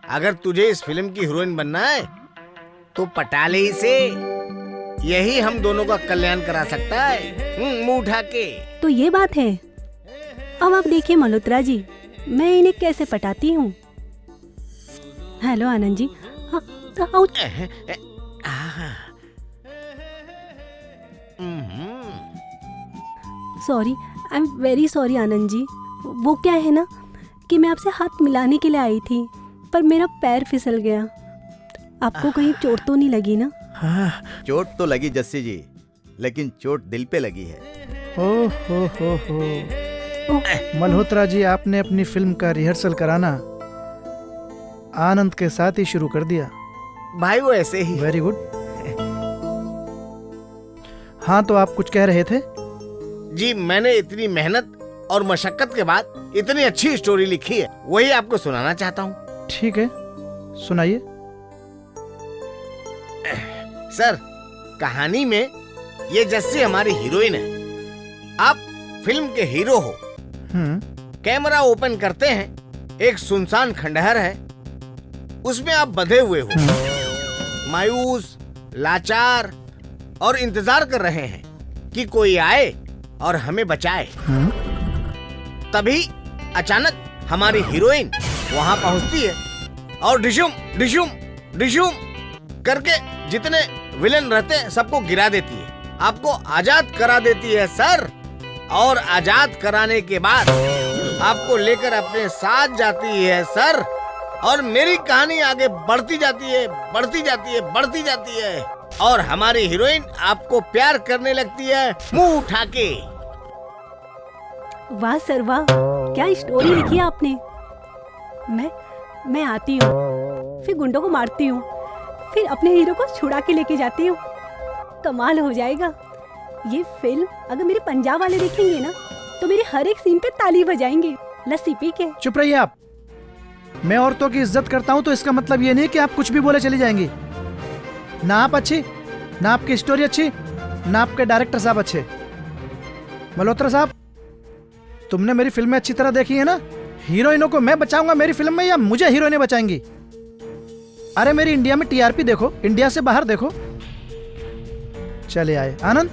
अगर तुझे इस फिल्म की हीरोइन बनना है तो पटा ले इसे, यही हम दोनों का कल्याण करा सकता है, मुंह उठा के। तो ये बात है। अब आप देखिए मल्होत्रा जी, मैं इन्हें कैसे पटाती हूँ। Hello Anand ji. Sorry, I am very sorry Anand ji. वो क्या है ना कि मैं आपसे हाथ मिलाने के लिए आई थी, पर मेरा पैर फिसल गया। आपको कहीं चोट तो नहीं लगी ना? चोट तो लगी जस्सी जी, लेकिन चोट दिल पे लगी है। हो। मल्होत्रा जी, आपने अपनी फिल्म का रिहर्सल कराना आनंद के साथ ही शुरू कर दिया। भाई वो ऐसे ही। Very good. हाँ तो आप कुछ कह रहे थे? जी, मैंने इतनी मेहनत और मशक्कत के बाद इतनी अच्छी स्टोरी लिखी है, वही आपको सुनाना चाहता हूँ। ठीक है, सुनाइए। सर, कहानी में ये जस्सी हमारी हीरोइन है, आप फिल्म के हीरो हो। कैमरा ओपन करते हैं, एक सुनसान खंडहर है, उसमें आप बंधे हुए हो, मायूस, लाचार और इंतजार कर रहे हैं कि कोई आए और हमें बचाए। तभी अचानक हमारी हीरोइन वहां पहुंचती है और डिशुम डिशुम डिशुम करके जितने विलन रहते हैं सबको गिरा देती है, आपको आजाद करा देती है सर। और आजाद कराने के बाद आपको लेकर अपने साथ जाती है सर, और मेरी कहानी आगे बढ़ती जाती है, बढ़ती जाती है, बढ़ती जाती है, और हमारी हीरोइन आपको प्यार करने लगती है, मुंह उठा के। वाह सर वाह, क्या स्टोरी लिखी है आपने। मैं आती हूँ, फिर गुंडों को मारती हूँ, फिर अपने हीरो को छुड़ा के लेके जाती हूँ। कमाल हो जाएगा ये फिल्म। अगर मेरे पंजाब वाले देखेंगे ना तो मेरे हर एक सीन पे ताली बजाएंगे, लस्सी पी के। चुप रहिए आप। मैं औरतों की इज्जत करता हूँ तो इसका मतलब ये नहीं कि आप कुछ भी बोले चली जाएंगी। ना आप अच्छी, ना आपकी स्टोरी अच्छी, ना आपके डायरेक्टर साहब अच्छे। मल्होत्रा साहब, तुमने मेरी फिल्में अच्छी तरह देखी है ना? हीरोइनों को मैं बचाऊंगा मेरी फिल्म में या मुझे हीरोइनें बचाएंगी? अरे मेरी इंडिया में टीआरपी देखो, इंडिया से बाहर देखो। चले आए आनंद,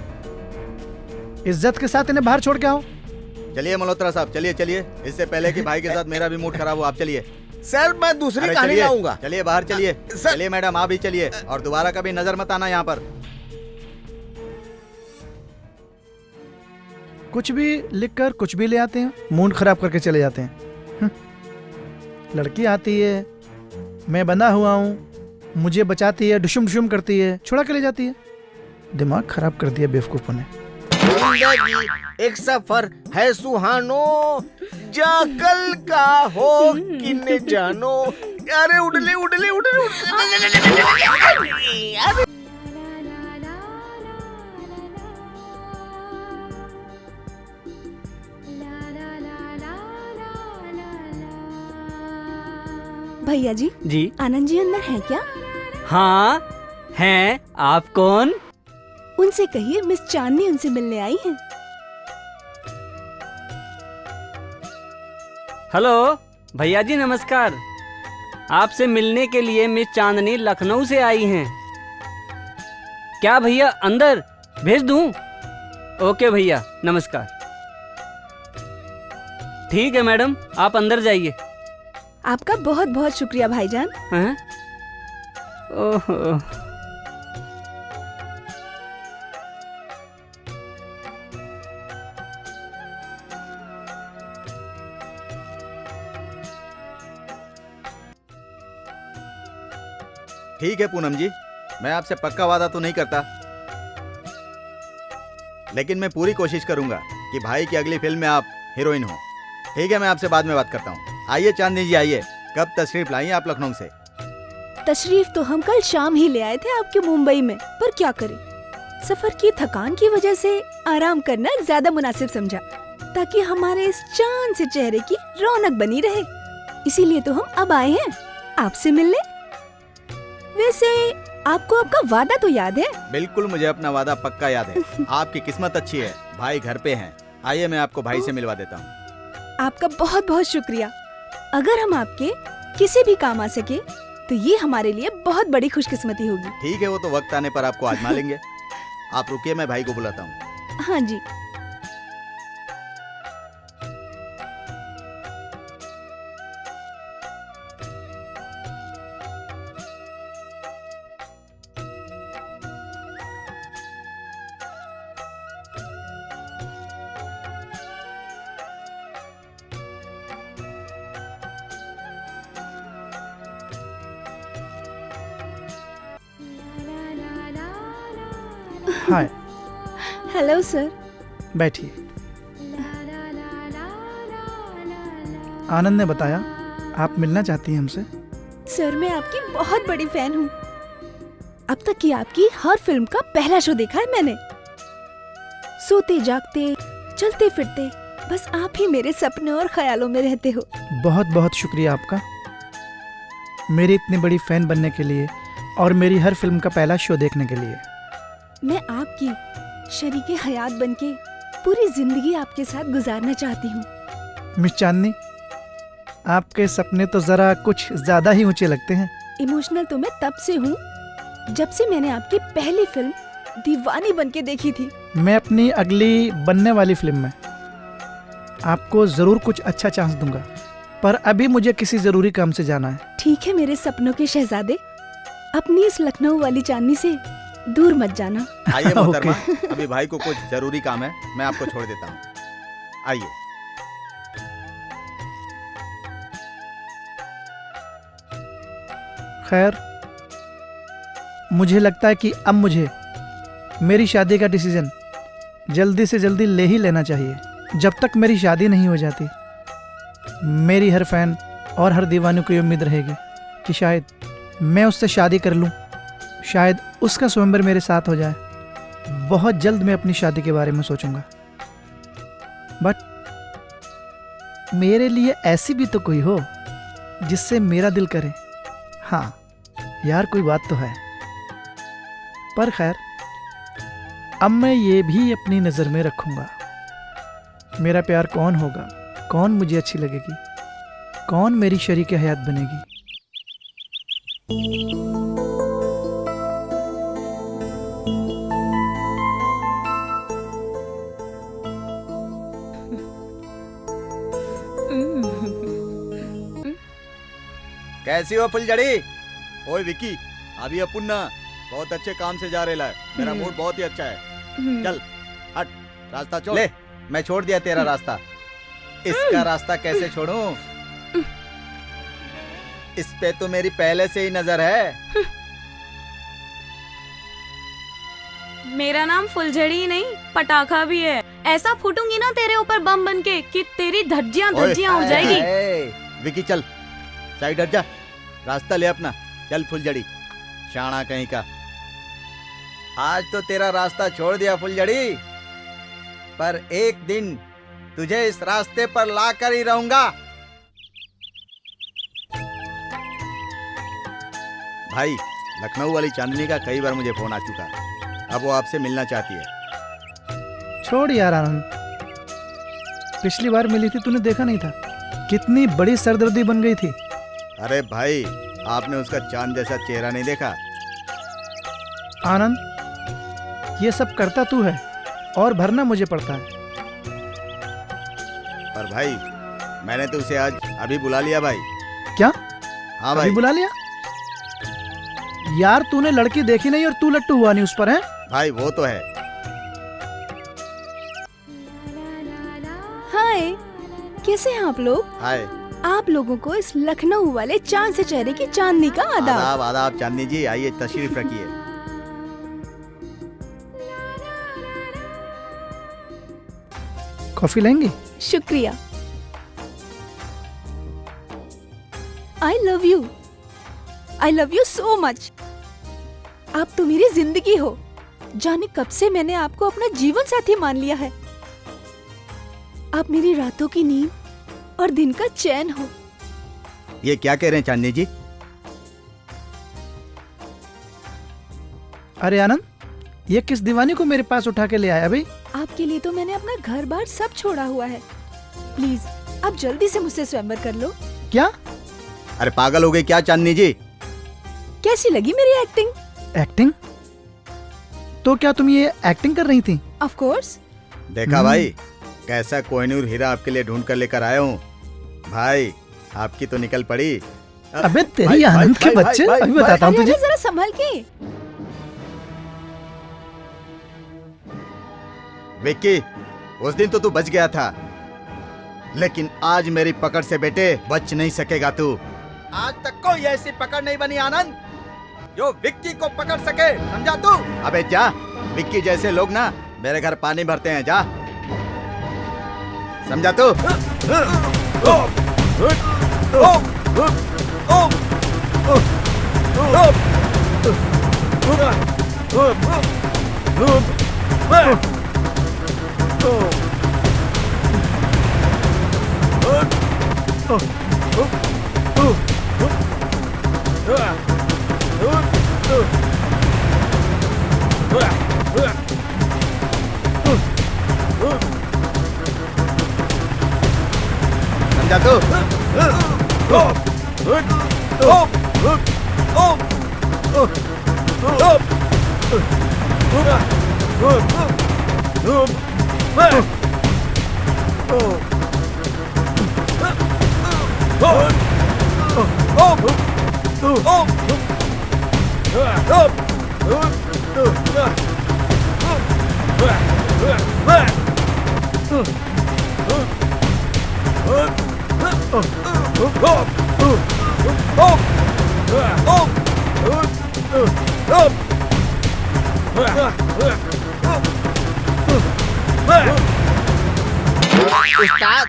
इज्जत के साथ इन्हें बाहर छोड़ के आओ। चलिए मल्होत्रा साहब, चलिए चलिए, इससे पहले कि भाई के साथ मेरा भी मूड खराब हो, आप चलिए। सर मैं दूसरी अरे कहानी चलिए, लाऊंगा। चलिए बाहर चलिए। सर- चलिए मैडम, आप भी चलिए और दोबारा कभी नजर मत आना यहाँ पर। कुछ भी लिखकर कुछ भी ले आते हैं, मूड खराब करके चले जाते हैं। लड़की आती है, मैं बंधा हुआ हूँ, मुझे बचाती है, डुशुम डुशुम करती है, छुड़ा के ले जाती है। दिमाग खराब कर दिया बेवकूफों ने। जिंदगी एक सफर है सुहानो, जा कल का हो किन्ने जानो। अरे उड़ले उड़ले उड़ले अरे भैया जी, जी आनंद जी अंदर है क्या? हाँ हैं। आप कौन? उनसे कहिए मिस चांदनी उनसे मिलने आई हैं। हेलो भैया जी, नमस्कार। आपसे मिलने के लिए मिस चांदनी लखनऊ से आई हैं। क्या भैया अंदर भेज दूं? ओके भैया, नमस्कार। ठीक है मैडम, आप अंदर जाइए। आपका बहुत बहुत शुक्रिया भाईजान। हैं? ओहो, ठीक है पूनम जी, मैं आपसे पक्का वादा तो नहीं करता, लेकिन मैं पूरी कोशिश करूंगा कि भाई की अगली फिल्म में आप हीरोइन हो। ठीक है, मैं आपसे बाद में बात करता हूँ। आइए चांदनी जी आइए। कब तशरीफ लाई आप लखनऊ से? तशरीफ तो हम कल शाम ही ले आए थे आपके मुंबई में, पर क्या करें, सफर की थकान की वजह से आराम करना ज्यादा मुनासिब समझा, ताकि हमारे इस चांद से चेहरे की रौनक बनी रहे। इसीलिए तो हम अब आए हैं आपसे मिलने। वैसे आपको आपका वादा तो याद है? बिल्कुल, मुझे अपना वादा पक्का याद है। आपकी किस्मत अच्छी है, भाई घर पे हैं। आइए मैं आपको भाई से मिलवा देता हूँ। आपका बहुत बहुत शुक्रिया। अगर हम आपके किसी भी काम आ सके तो ये हमारे लिए बहुत बड़ी खुशकिस्मती होगी। ठीक है, वो तो वक्त आने पर आपको आजमा लेंगे। आप रुकिए, मैं भाई को बुलाता हूँ। हाँ जी। हाय, हेलो सर। बैठिए। आनंद ने बताया आप मिलना चाहती हैं हमसे। सर मैं आपकी बहुत बड़ी फैन हूँ। अब तक की आपकी हर फिल्म का पहला शो देखा है मैंने। सोते जागते चलते फिरते बस आप ही मेरे सपनों और ख्यालों में रहते हो। बहुत बहुत शुक्रिया आपका, मेरी इतनी बड़ी फैन बनने के लिए और मेरी हर फिल्म का पहला शो देखने के लिए। मैं आपकी शरीके हयात बनके पूरी जिंदगी आपके साथ गुजारना चाहती हूँ। मिस चांदनी, आपके सपने तो जरा कुछ ज्यादा ही ऊंचे लगते हैं। इमोशनल तो मैं तब से हूँ जब से मैंने आपकी पहली फिल्म दीवानी बनके देखी थी। मैं अपनी अगली बनने वाली फिल्म में आपको जरूर कुछ अच्छा चांस दूंगा, पर अभी मुझे किसी जरूरी काम से जाना है। ठीक है मेरे सपनों के शहजादे, अपनी इस लखनऊ वाली चांदनी से दूर मत जाना। आइए मोहतरमा, अभी भाई को कुछ जरूरी काम है, मैं आपको छोड़ देता हूँ। आइए। खैर, मुझे लगता है कि अब मुझे मेरी शादी का डिसीजन जल्दी से जल्दी ले ही लेना चाहिए। जब तक मेरी शादी नहीं हो जाती, मेरी हर फैन और हर दीवाने को ये उम्मीद रहेगी कि शायद मैं उससे शादी कर लूं, शायद उसका स्वयंवर मेरे साथ हो जाए। बहुत जल्द मैं अपनी शादी के बारे में सोचूंगा, बट मेरे लिए ऐसी भी तो कोई हो जिससे मेरा दिल करे। हाँ यार, कोई बात तो है। पर खैर, अब मैं ये भी अपनी नज़र में रखूंगा। मेरा प्यार कौन होगा, कौन मुझे अच्छी लगेगी, कौन मेरी शरीक हयात बनेगी। कैसी हो फुलझड़ी? ओए विकी, अभी अपुन्ना बहुत अच्छे काम से जा रहा है। मेरा मूड बहुत ही अच्छा है। चल हट, रास्ता छोड़। ले, मैं छोड़ दिया तेरा रास्ता। इसका रास्ता कैसे छोड़ूं? इस पे तो मेरी पहले से ही नजर है। मेरा नाम फुलझड़ी नहीं पटाखा भी है। ऐसा फूटूंगी ना तेरे ऊपर बम बन के कि तेरी धज्जियां धज्जियां हो जाएगी। विकी चल, साइड हट जा, रास्ता ले अपना। चल फुलझड़ी, शाना कहीं का। आज तो तेरा रास्ता छोड़ दिया फुलझड़ी, पर एक दिन तुझे इस रास्ते पर ला कर ही रहूंगा। भाई, लखनऊ वाली चांदनी का कई बार मुझे फोन आ चुका। अब वो आपसे मिलना चाहती है। छोड़ यार आनंद, पिछली बार मिली थी तूने देखा नहीं था, कितनी बड़ी सरदर्दी बन गई थी। अरे भाई, आपने उसका चांद जैसा चेहरा नहीं देखा? आनंद, ये सब करता तू है और भरना मुझे पड़ता है। पर भाई, मैंने तो उसे आज अभी बुला लिया भाई। क्या? हाँ भाई, अभी बुला लिया? यार तूने लड़की देखी नहीं और तू लट्टू हुआ नहीं उस पर, है? भाई वो तो है। हाय, कैसे हैं आप लोग? हाय। आप लोगों को इस लखनऊ वाले चांद से चेहरे की चांदनी का आदाब। आदाब आदाब चांदनी जी, आइए तशरीफ रखिए। कॉफी लेंगे? शुक्रिया। I love you, I love you so much. आप तो मेरी जिंदगी हो। जाने कब से मैंने आपको अपना जीवन साथी मान लिया है। आप मेरी रातों की नींद और दिन का चैन हो। ये क्या कह रहे हैं चांदनी जी? अरे आनंद, ये किस दीवानी को मेरे पास उठा के ले आया भाई? आपके लिए तो मैंने अपना घर बार सब छोड़ा हुआ है। प्लीज आप जल्दी से मुझसे स्वयंवर कर लो। क्या? अरे पागल हो गई क्या चांदनी जी? कैसी लगी मेरी एक्टिंग? एक्टिंग? तो क्या तुम ये एक्टिंग कर रही थी? Of course. देखा भाई, कैसा कोहिनूर हीरा आपके लिए ढूंढ कर लेकर आया हूँ। भाई, आपकी तो निकल पड़ी। अबे तेरी आनंद के बच्चे, अभी बताता हूँ तुझे। जरा संभल के। विक्की, उस दिन तो तू बच गया था, लेकिन आज मेरी पकड़ से बेटे बच नहीं सकेगा तू। आज तक कोई ऐसी पकड़ नहीं बनी आनंद जो विक्की को पकड़ सके, समझा तू? अबे जा, विक्की जैसे लोग ना मेरे घर पानी भरते हैं, जा, समझा तू? समझा तू? उस्ताद,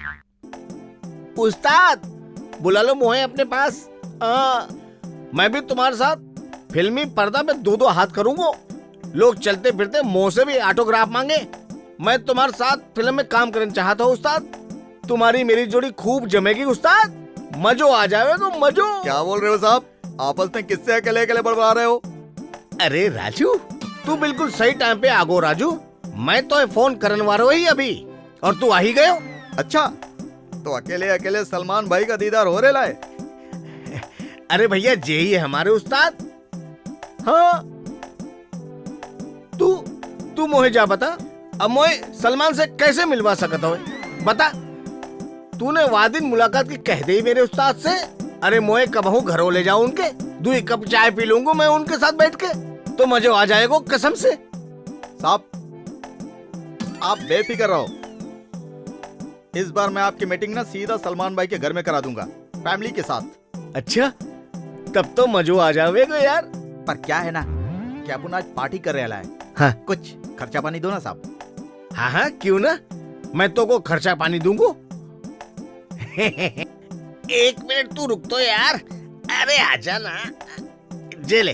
उस्ताद, बुला लो मोहे अपने पास। मैं भी तुम्हारे साथ फिल्मी पर्दा में दो हाथ करूंगा। लोग चलते फिरते मुंह से भी ऑटोग्राफ मांगे। मैं तुम्हारे साथ फिल्म में काम करना चाहता हूँ उस्ताद। तुम्हारी मेरी जोड़ी खूब जमेगी उस्ताद, मजो आ जाएगा तो मजो। क्या बोल रहे हो साहब? आपस में किससे अकेले अकेले बड़बड़ा रहे हो? अरे राजू, तू बिल्कुल सही टाइम पे आगो राजू। मैं तो फोन करने वाला ही अभी और तू आ ही गयो। अच्छा, तो अकेले अकेले सलमान भाई का दीदार हो रहे लाए। अरे भैया जे ही है हमारे उस्ताद। हाँ तू मोहे जा बता, अब मोहे सलमान से कैसे मिलवा सकता हो? बता, तूने वादिन मुलाकात की कह दे मेरे उस्ताद से। अरे मोहे कबहू घरों ले जाऊं उनके, 2 कप चाय पी लूंगा मैं उनके साथ बैठ के, तो मजा आ जाएगा कसम से। साहब आप बेफिक्र रहो, इस बार मैं आपकी मीटिंग ना सीधा सलमान भाई के घर में करा दूंगा, फैमिली के साथ। अच्छा, तब तो मजो आ जाएगा यार। पर क्या है ना कि अपन आज पार्टी कर रहे है। हाँ। कुछ खर्चा पानी दो ना साहब। हाँ क्यों ना, मैं तो को खर्चा पानी दूंगा। 1 मिनट तू रुक तो यार। अरे आजा ना, जे ले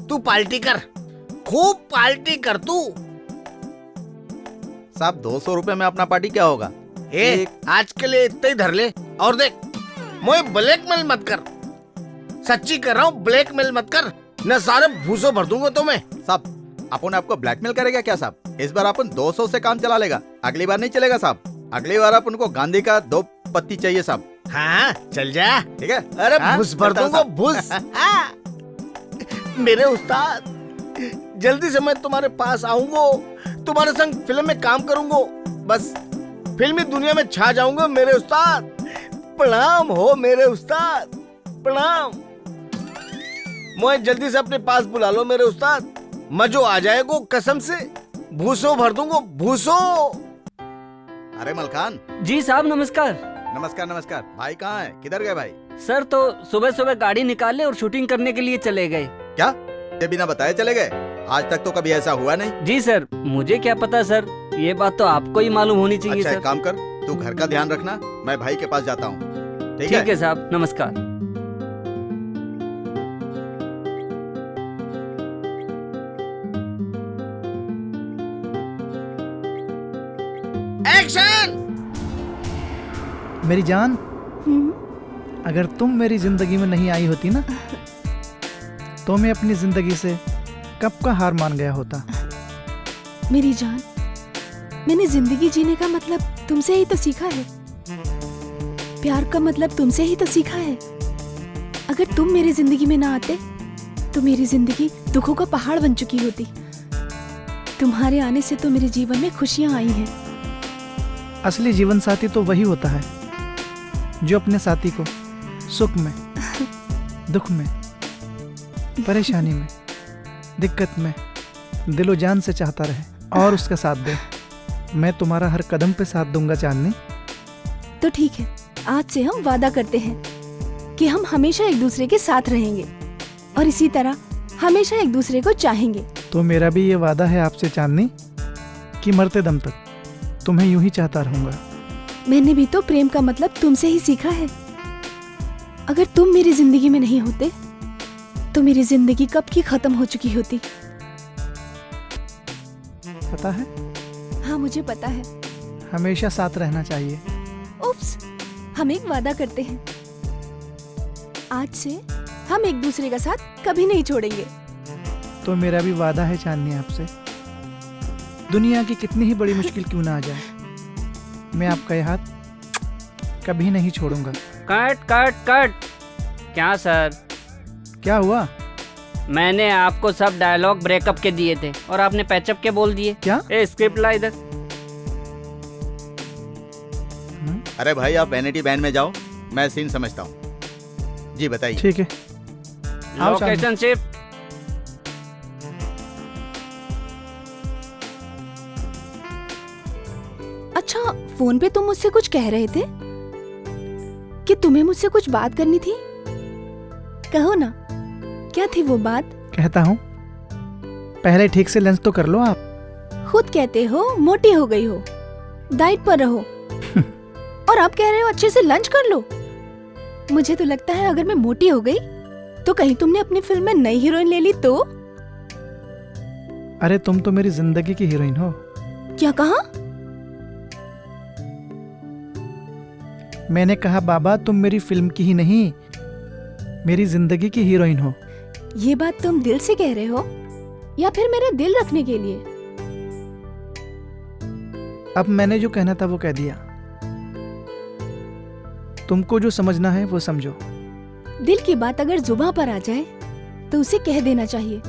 तू पार्टी कर, खूब पार्टी कर तू। साहब 200 रुपए में अपना पार्टी क्या होगा? आज के लिए इतना ही धर ले। और देख, मुझे ब्लैकमेल मत कर, सच्ची कर रहा हूँ, ब्लैकमेल मत कर, न सारे भूसो भर दूंगा तुम्हें। साहब अपन आपको ब्लैकमेल करेगा क्या साहब? इस बार अपन 200 से काम चला लेगा, अगली बार नहीं चलेगा साहब। अगली बार अपन को गांधी का 2 पत्ती चाहिए साहब। हाँ चल जा, ठीक है। अरे हाँ? भूस भर दूंगा, भूस। मेरे उस्ताद, जल्दी से मैं तुम्हारे पास आऊंगा, तुम्हारे संग फिल्म में काम करूंगा, बस फिल्मी दुनिया में छा जाऊंगा मेरे उस्ताद। प्रणाम हो मेरे उस्ताद, प्रणाम। मुझे जल्दी से अपने पास बुला लो मेरे उस्ताद, मजो आ जाएगा कसम से, भूसो भर दूंगा, भूसो। अरे मलखान जी साहब नमस्कार। नमस्कार नमस्कार। भाई कहाँ है, किधर गए भाई? सर तो सुबह सुबह गाड़ी निकाले और शूटिंग करने के लिए चले गए। क्या ये बिना बताए चले गए? आज तक तो कभी ऐसा हुआ नहीं। जी सर, मुझे क्या पता सर, ये बात तो आपको ही मालूम होनी चाहिए। अच्छा सर एक काम कर, तू घर का ध्यान रखना, मैं भाई के पास जाता हूँ। ठीक है साहब, नमस्कार। एक्शन। मेरी जान, अगर तुम मेरी जिंदगी में नहीं आई होती ना, तो मैं अपनी जिंदगी से कब का हार मान गया होता। मेरी जान, मैंने जिंदगी जीने का मतलब तुमसे ही तो सीखा है, प्यार का मतलब तुमसे ही तो सीखा है। अगर तुम मेरी जिंदगी में ना आते तो मेरी जिंदगी दुखों का पहाड़ बन चुकी होती। तुम्हारे आने से तो मेरे जीवन में खुशियां आई हैं। असली जीवन साथी तो वही होता है जो अपने साथी को सुख में, दुख में, परेशानी में, दिक्कत में दिलो जान से चाहता रहे और उसका साथ दे। मैं तुम्हारा हर कदम पे साथ दूंगा चांदनी। तो ठीक है, आज से हम वादा करते हैं कि हम हमेशा एक दूसरे के साथ रहेंगे और इसी तरह हमेशा एक दूसरे को चाहेंगे। तो मेरा भी ये वादा है आपसे चांदनी कि मरते दम तक तुम्हें यूं ही चाहता रहूंगा। मैंने भी तो प्रेम का मतलब तुमसे ही सीखा है। अगर तुम मेरी जिंदगी में नहीं होते तो मेरी जिंदगी कब की खत्म हो चुकी होती। पता है? हाँ मुझे पता है। हमेशा साथ रहना चाहिए। उप्स, हम एक वादा करते हैं, आज से हम एक दूसरे का साथ कभी नहीं छोड़ेंगे। तो मेरा भी वादा है चांदनी आपसे, दुनिया की कितनी ही बड़ी मुश्किल क्यों ना आ जाए, मैं आपका ये हाथ कभी नहीं छोड़ूंगा। Cut cut cut. क्या सर? क्या हुआ? मैंने आपको सब डायलॉग ब्रेकअप के दिए थे और आपने पैचअप के बोल दिए। क्या? स्क्रिप्ट ला इधर। अरे भाई आप वैनिटी वैन में जाओ, मैं सीन समझता हूँ। जी बताइए। ठीक है। Location shift. अच्छा, फोन पे तुम मुझसे कुछ कह रहे थे कि तुम्हें मुझसे कुछ बात करनी थी। कहो ना, क्या थी वो बात? कहता हूँ, पहले ठीक से लंच तो कर लो आप। खुद कहते हो मोटी हो गई हो, डाइट पर रहो और अब कह रहे हो अच्छे से लंच कर लो। मुझे तो लगता है अगर मैं मोटी हो गई तो कहीं तुमने अपनी फिल्म में नई हीरोइन ले ली तो? अरे तुम तो मेरी जिंदगी की हीरोइन हो। क्या कहा? मैंने कहा बाबा तुम मेरी फिल्म की ही नहीं, मेरी जिंदगी की हीरोइन हो। ये बात तुम दिल से कह रहे हो? या फिर मेरा दिल रखने के लिए? अब मैंने जो कहना था वो कह दिया। तुमको जो समझना है वो समझो। दिल की बात अगर जुबां पर आ जाए तो उसे कह देना चाहिए।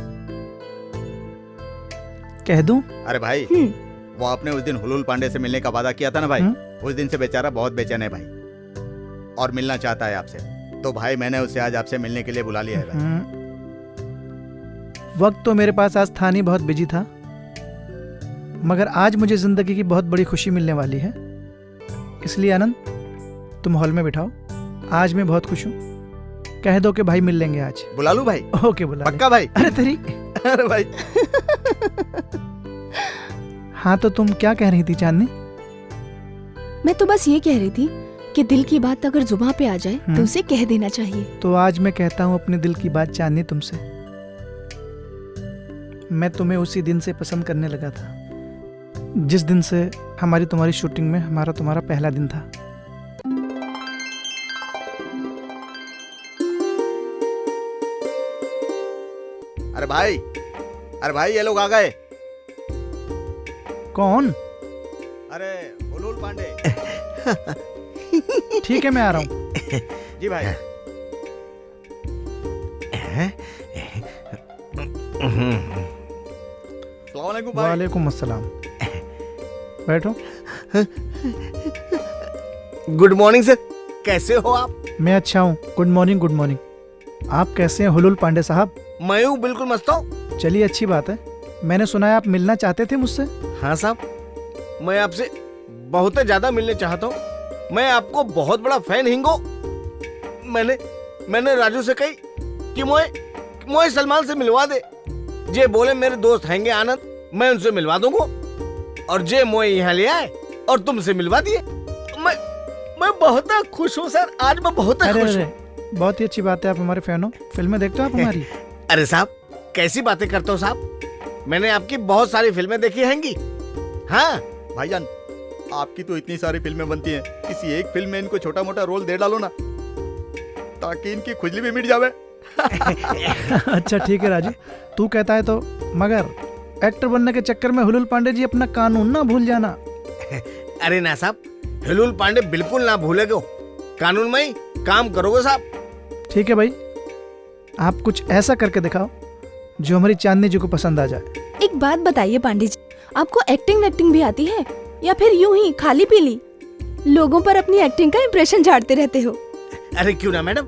कह दूं? अरे भाई, वो आपने उस दिन हुलूल पांडे से मिलने का वादा किया था ना भाई, उस दिन से बेचारा बहुत बेचैन है भाई और मिलना चाहता है आपसे। तो भाई मैंने उसे आज आपसे मिलने के लिए बुला लिया है भाई। वक्त तो मेरे पास आज था नहीं, बहुत बिजी था, मगर आज मुझे जिंदगी की बहुत बड़ी खुशी मिलने वाली है। इसलिए आनंद, तुम हॉल में बिठाओ। आज मैं बहुत खुश हूँ। कह दो कि भाई मिल लेंगे आज। बुला लूं भाई? ओके, बुला ले। पक्का भाई? अरे तेरी अरे भाई। हाँ, तो तुम क्या कह रही थी चांदनी? मैं तो बस ये कह रही थी कि दिल की बात अगर जुबां पे आ जाए तो उसे कह देना चाहिए। तो आज मैं कहता हूँ अपने दिल की बात चांदनी तुमसे। मैं तुम्हें उसी दिन से पसंद करने लगा था जिस दिन से हमारी तुम्हारी शूटिंग में हमारा तुम्हारा पहला दिन था। अरे भाई ये लोग आ गए। कौन? अरे हुलूल पांडे। ठीक है, मैं आ रहा हूँ। जी भाई। अस्सलामुअलैकुम भाई। वालेकुम अस्सलाम। बैठो। गुड मॉर्निंग सर, कैसे हो आप? मैं अच्छा हूँ। Good morning. Good morning. आप कैसे हैं हुलूल पांडे साहब? मैं हूँ बिल्कुल मस्त हूँ। चलिए, अच्छी बात है। मैंने सुना है आप मिलना चाहते थे मुझसे। हाँ साहब, मैं आपसे बहुत ज्यादा मिलने चाहता हूँ। मैं आपको बहुत बड़ा फैन हिंगो। मैंने राजू से कही कि मोए सलमान से मिलवा दे। जे बोले मेरे दोस्त हैंगे आनंद, मैं उनसे मिलवा दूंगा। और जे मोए यहाँ ले आए और तुमसे मिलवा दिए। मैं बहुत खुश हूँ सर, आज मैं बहुत खुश हूँ। बहुत ही अच्छी बात है, आप हमारे फैन हो। फिल्में देखते हो आप हमारी? अरे साहब, कैसी बातें करते हो साहब, मैंने आपकी बहुत सारी फिल्में देखी हैंगी। हाँ भाईजान, आपकी तो इतनी सारी फिल्में बनती हैं, किसी एक फिल्म में इनको छोटा मोटा रोल दे डालो ना, ताकि इनकी खुजली भी मिट जावे। अच्छा ठीक है राजू, तू कहता है तो, मगर एक्टर बनने के चक्कर में हुलूल पांडे जी अपना कानून ना भूल जाना। अरे ना साहब, हुलूल पांडे बिल्कुल ना भूलेगो, कानून में ही काम करोगे साहब। ठीक है भाई, आप कुछ ऐसा करके दिखाओ जो हमारी चांदनी जी को पसंद आ जाए। एक बात बताइए पांडे जी, आपको एक्टिंग भी आती है या फिर यूं ही खाली पीली लोगों पर अपनी एक्टिंग का इंप्रेशन झाड़ते रहते हो? अरे क्यों ना मैडम,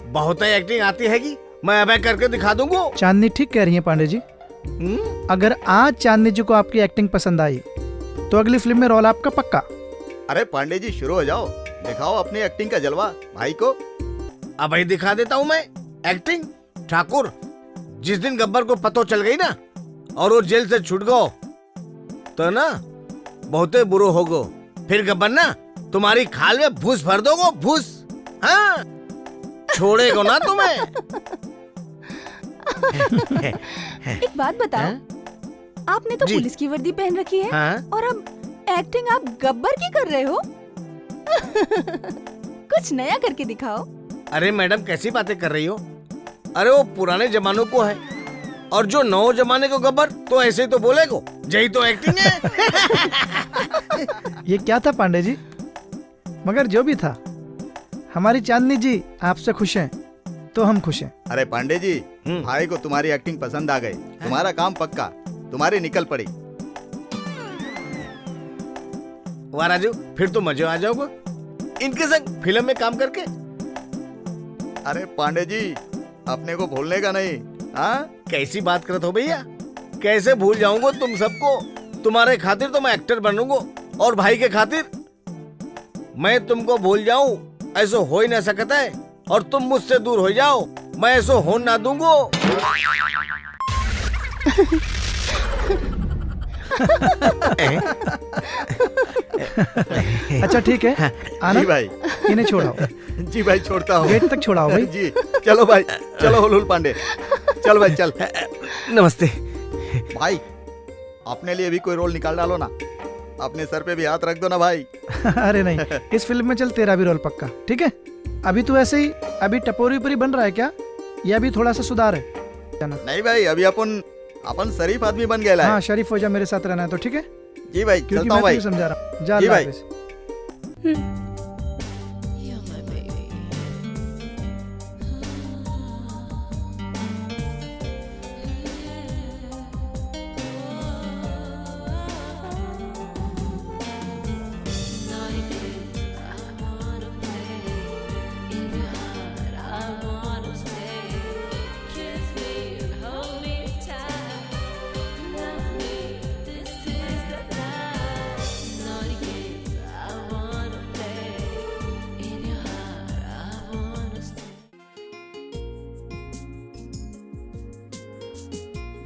बहुत ही एक्टिंग आती हैगी, मैं अब करके दिखा दूंगा। चांदनी ठीक कह रही है पांडे जी। अगर आज चांदनी जी को आपकी एक्टिंग पसंद आई तो अगली फिल्म में रोल आपका पक्का। अरे पांडे जी शुरू हो जाओ, दिखाओ अपनी एक्टिंग का जलवा भाई को। अब ही दिखा देता हूँ मैं एक्टिंग। ठाकुर, जिस दिन गब्बर को पतो चल गई ना और वो जेल से छूट गो तो ना बहुते बुरो होगो। फिर गब्बर ना तुम्हारी खाल में भूस भर दोगो, भूस। हाँ, छोड़ेगो ना तुम्हें। एक बात बताओ, आपने तो पुलिस की वर्दी पहन रखी है। हाँ? और अब एक्टिंग आप गब्बर की कर रहे हो। कुछ नया करके दिखाओ। अरे मैडम, कैसी बातें कर रही हो? अरे वो पुराने जमानों को है, और जो नौ जमाने को गब्बर तो ऐसे तो बोलेगो। यही तो एक्टिंग है। ये क्या था पांडे जी? मगर जो भी था, हमारी चांदनी जी आपसे खुश हैं तो हम खुश हैं। अरे पांडे जी, भाई को तुम्हारी एक्टिंग पसंद आ गई, तुम्हारा काम पक्का, तुम्हारी निकल पड़ी। वाह राजू, फिर तो मजे आ जाओगे इनके संग फिल्म में काम करके। अरे पांडे जी, अपने को भूलने का नहीं। हाँ, कैसी बात करते हो भैया, कैसे भूल जाऊंगा तुम सबको। तुम्हारे खातिर तो मैं एक्टर बनूंगा, और भाई के खातिर मैं तुमको भूल जाऊं ऐसा हो ही ना सकता है। और तुम मुझसे दूर हो जाओ, मैं ऐसा हो ना दूंगा। अच्छा ठीक है, आनंद भाई इन्हें छोड़ाओ। जी भाई, छोड़ता हूँ। गेट तक छोड़ाओ भाई। जी चलो भाई, चलो हुलूल पांडे, चल भाई चल। नमस्ते भाई, अपने लिए भी कोई रोल निकाल डालो ना, अपने सर पे भी हाथ रख दो ना भाई। अरे नहीं, इस फिल्म में चल तेरा भी रोल पक्का, ठीक है? अभी तू ऐसे ही अभी टपोरी उपरी बन रहा है क्या, या अभी थोड़ा सा सुधार है? नहीं भाई, अभी अपन अपन शरीफ आदमी बन गया है। हाँ शरीफ हो जा, मेरे साथ रहना है तो ठीक है, जी भाई, क्योंकि चलता मैं हूँ भाई। तुझे समझा रहा हूँ। जा जी अल्लाह भाई। हाफिज।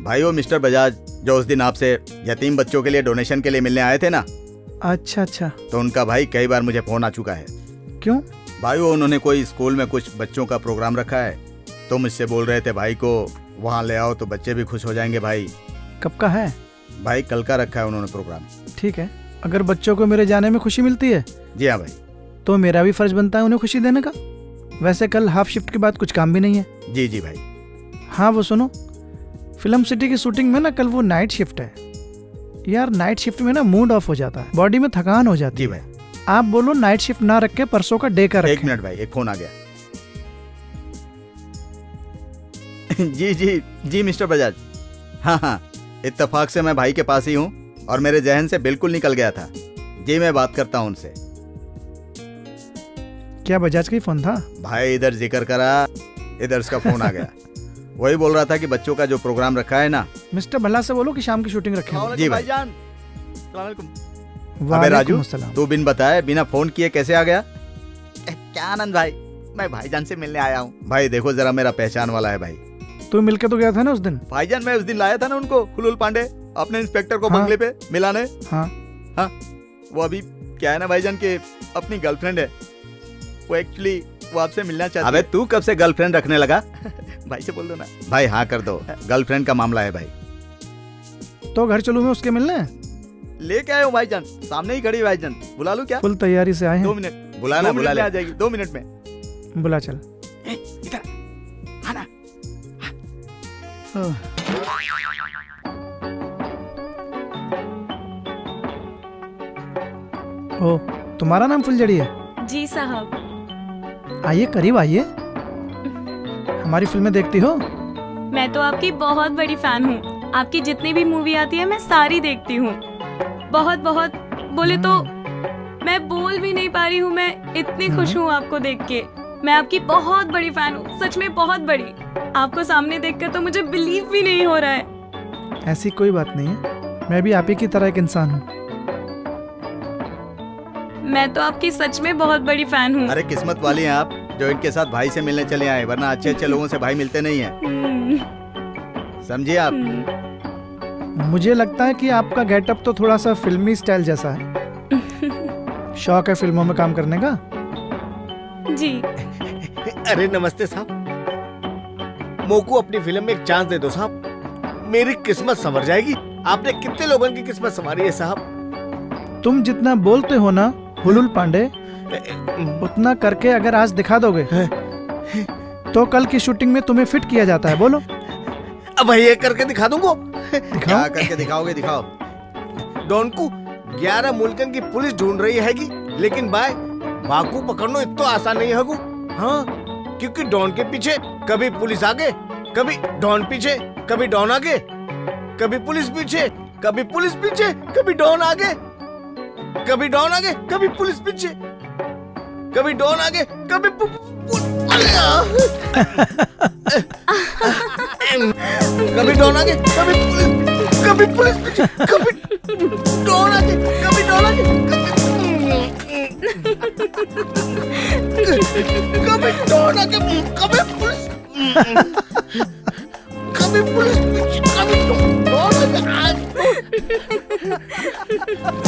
भाई वो मिस्टर बजाज जो उस दिन आपसे यतीम बच्चों के लिए डोनेशन के लिए मिलने आए थे ना, अच्छा अच्छा, तो उनका भाई कई बार मुझे फोन आ चुका है। क्यों? भाई वो उन्होंने कोई स्कूल में कुछ बच्चों का प्रोग्राम रखा है, तो मुझसे बोल रहे थे भाई को वहाँ ले आओ तो बच्चे भी खुश हो जाएंगे। भाई कब का है? भाई कल का रखा है उन्होंने प्रोग्राम। ठीक है, अगर बच्चों को मेरे जाने में खुशी मिलती है जी हाँ भाई, तो मेरा भी फर्ज बनता है उन्हें खुशी देने का। वैसे कल हाफ शिफ्ट के बाद कुछ काम भी नहीं है। जी जी भाई। हाँ वो सुनो, फिल्म सिटी की शूटिंग में ना कल वो नाइट शिफ्ट है यार। नाइट शिफ्ट में ना मूड ऑफ हो जाता है, बॉडी में थकान हो जाती जी है। भाई। आप बोलो नाइट शिफ्ट ना रख के परसों का डे का रखें। एक मिनट भाई, एक फोन आ गया। जी जी जी मिस्टर बजाज, हाँ हाँ, इत्तेफाक से मैं भाई के पास ही हूँ और मेरे जहन से बिल्कुल निकल गया था। जी मैं बात करता हूँ उनसे। क्या बजाज का ही फोन था? भाई इधर जिक्र करा, इधर उसका फोन आ गया। वही बोल रहा था कि बच्चों का जो प्रोग्राम रखा है ना। मिस्टर भल्ला से बोलो कि शाम की शूटिंग रखें। जी भाई। अबे राजू, तू बिन बताए बिना फोन किए कैसे आ गया? क्या आनंद भाई, मैं भाईजान से मिलने आया हूँ। भाई देखो जरा, मेरा पहचान वाला है भाई। तू मिलके तो गया था ना उस दिन? भाईजान मैं उस दिन लाया था ना उनको, हुलूल पांडे अपने इंस्पेक्टर को बंगले पे मिलाने। हाँ हाँ, वो अभी क्या है ना भाईजान के अपनी गर्लफ्रेंड है, वो एक्चुअली वो आपसे मिलना चाहती है। अबे तू कब से गर्लफ्रेंड रखने लगा? भाई से बोल दो ना। भाई हाँ कर दो, गर्लफ्रेंड का मामला है भाई। तो घर चलूं मैं उसके मिलने? लेके आए हो भाईजान, सामने ही खड़ी है भाईजान। बुला लूं क्या? फुल तैयारी से आए हैं। 2 मिनट बुलाना, बुला ले। आ जाएगी 2 मिनट में। बुला चल। इधर आना। ओ, तुम्हारा नाम फुलझड़ी है? जी साहब। आइए करीब आइए। हमारी फिल्में देखती हो? मैं तो आपकी बहुत बड़ी फैन हूँ। आपकी जितनी भी मूवी आती है मैं सारी देखती हूँ। बहुत बहुत बोले तो मैं बोल भी नहीं पा रही हूँ, मैं इतनी खुश हूँ आपको देख के। मैं आपकी बहुत बड़ी फैन हूँ, सच में बहुत बड़ी। आपको सामने देखकर तो मुझे बिलीव भी नहीं हो रहा है। ऐसी कोई बात नहीं है, मैं भी आप ही की तरह एक इंसान हूँ। मैं तो आपकी सच में बहुत बड़ी फैन हूँ। अरे किस्मत वाली हैं आप जो इनके साथ भाई से मिलने चले आए, वरना अच्छे अच्छे लोगों से भाई मिलते नहीं हैं। समझिए आप। मुझे लगता है कि आपका गेटअप तो थोड़ा सा फिल्मी स्टाइल जैसा है। शौक है फिल्मों में काम करने का? जी। अरे नमस्ते साहब, मोकू अपनी फिल्म में एक चांस दे दो साहब, मेरी किस्मत संवर जाएगी। आपने कितने लोगों की किस्मत संवारी है साहब। तुम जितना बोलते हो ना हुलूल पांडे, उतना करके अगर आज दिखा दोगे तो कल की शूटिंग में तुम्हें फिट किया जाता है। बोलो। अब ये करके दिखा दूंगा। क्या करके दिखाओगे? दिखाओ। डॉन को 11 मुल्कन की पुलिस ढूंढ रही हैगी, लेकिन भाई बाकू पकड़ना इतना आसान नहीं है। हाँ, क्योंकि डॉन के पीछे कभी पुलिस आगे, कभी डॉन पीछे, कभी डॉन आगे, कभी पुलिस पीछे, कभी पुलिस पीछे, कभी डॉन आगे, कभी डॉन आगे, कभी पुलिस पीछे, कभी डॉन आगे, कभी कभी डॉन आगे, कभी पुलिस पीछे, कभी डॉन आगे, कभी डॉन आगे, कभी डॉन आगे, कभी पुलिस, कभी पुलिस पीछे, कभी डॉन आगे,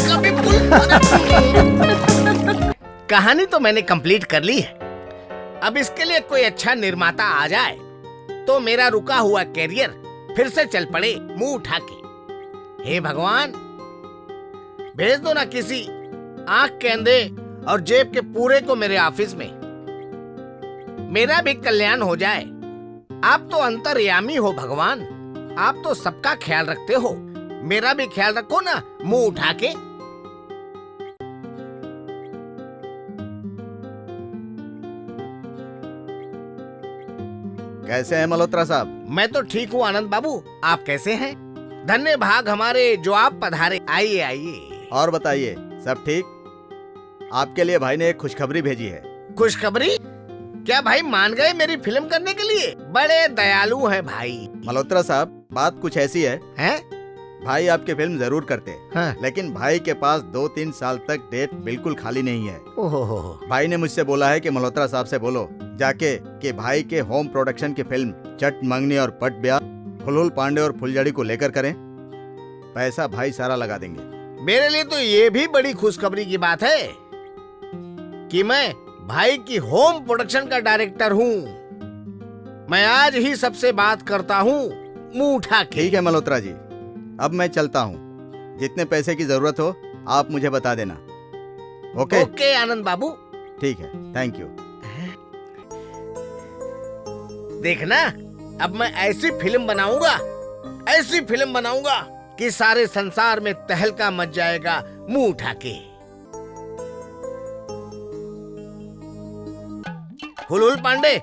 कभी पुलिस। कहानी तो मैंने कंप्लीट कर ली है। अब इसके लिए कोई अच्छा निर्माता आ जाए तो मेरा रुका हुआ कैरियर फिर से चल पड़े मुंह उठा के। हे भगवान, भेज दो ना किसी आंख के अंधे और जेब के पूरे को मेरे ऑफिस में। मेरा भी कल्याण हो जाए। आप तो अंतर्यामी हो भगवान। आप तो सबका ख्याल रखते हो, मेरा भी ख्याल रखो ना मुंह उठा के। कैसे हैं मल्होत्रा साहब? मैं तो ठीक हूँ आनंद बाबू, आप कैसे हैं? धन्य भाग हमारे जो आप पधारे। आइए आइए। और बताइए, सब ठीक? आपके लिए भाई ने एक खुशखबरी भेजी है। खुशखबरी? क्या भाई मान गए मेरी फिल्म करने के लिए? बड़े दयालु हैं भाई। मल्होत्रा साहब, बात कुछ ऐसी है, भाई आपकी फिल्म जरूर करते हैं, लेकिन भाई के पास 2-3 साल तक डेट बिल्कुल खाली नहीं है। ओहो। भाई ने मुझसे बोला है कि मल्होत्रा साहब से बोलो जाके कि भाई के होम प्रोडक्शन की फिल्म चट मंगनी और पट ब्याह हुलहुल पांडे और फुलझड़ी को लेकर करें। पैसा भाई सारा लगा देंगे। मेरे लिए तो ये भी बड़ी खुशखबरी की बात है कि मैं भाई की होम प्रोडक्शन का डायरेक्टर हूँ। मैं आज ही सबसे बात करता हूँ मुंह उठा के। ठीक है मल्होत्रा जी, अब मैं चलता हूँ। जितने पैसे की जरूरत हो आप मुझे बता देना। ओके? ओके आनंद बाबू। ठीक है, थैंक यू। देखना, अब मैं ऐसी फिल्म बनाऊंगा, ऐसी फिल्म बनाऊंगा कि सारे संसार में तहलका मच जाएगा मुंह उठा के। हुलहुल पांडे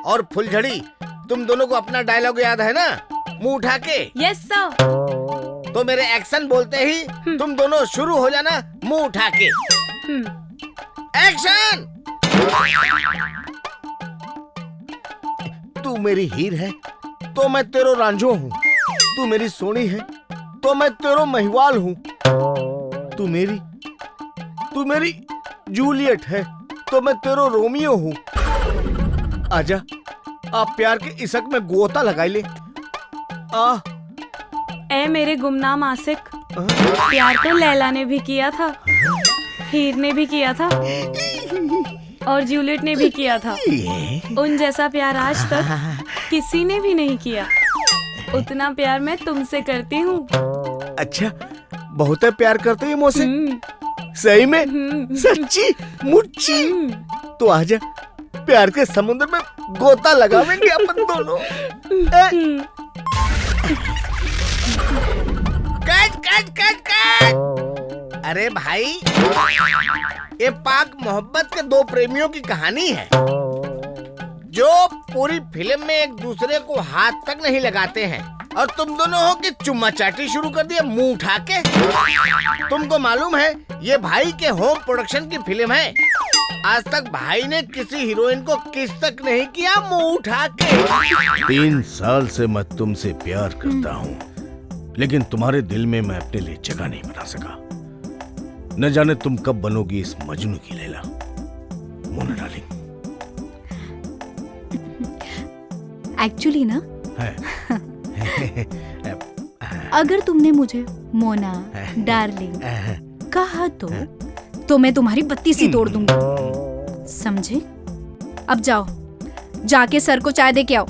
और फुलझड़ी, तुम दोनों को अपना डायलॉग याद है ना? मुंह उठा के। Yes sir. तो मेरे एक्शन बोलते ही तुम दोनों शुरू हो जाना मुंह उठा के। एक्शन! तू मेरी हीर है तो मैं तेरो रांझो हूँ, तू मेरी सोनी है तो मैं तेरो महिवाल हूँ, तू मेरी जूलियट है तो मैं तेरो रोमियो हूँ। आजा, आप प्यार के इशक में गोता लगाई ले। ए मेरे गुमनाम आशिक, प्यार तो लैला ने भी किया था, हीर ने भी किया था और जूलियट ने भी किया था। उन जैसा प्यार आज तक किसी ने भी नहीं किया। उतना प्यार मैं तुमसे करती हूँ। अच्छा, बहुत प्यार करते हैं मुझसे? सही में? सच्ची मुच्ची? तो आजा, प्यार के समुद्र में गोता लगावेंगे अपन दोनों। Cut cut cut cut! अरे भाई, ये पाक मोहब्बत के दो प्रेमियों की कहानी है जो पूरी फिल्म में एक दूसरे को हाथ तक नहीं लगाते हैं, और तुम दोनों हो कि चुम्मा चाटी शुरू कर दिया मुंह उठा के। तुमको मालूम है ये भाई के होम प्रोडक्शन की फिल्म है। आज तक भाई ने किसी हीरोइन को किस तक नहीं किया मुंह उठा के। 3 साल से मैं तुमसे प्यार करता हूँ, लेकिन तुम्हारे दिल में मैं अपने लिए जगह नहीं बना सका। न जाने तुम कब बनोगी इस मजनू की लैला। मोना डार्लिंग। एक्चुअली ना है। अगर तुमने मुझे मोना डार्लिंग कहा तो मैं तुम्हारी बत्ती सी तोड़ दूंगी, समझे? अब जाओ, जाके सर को चाय दे के आओ।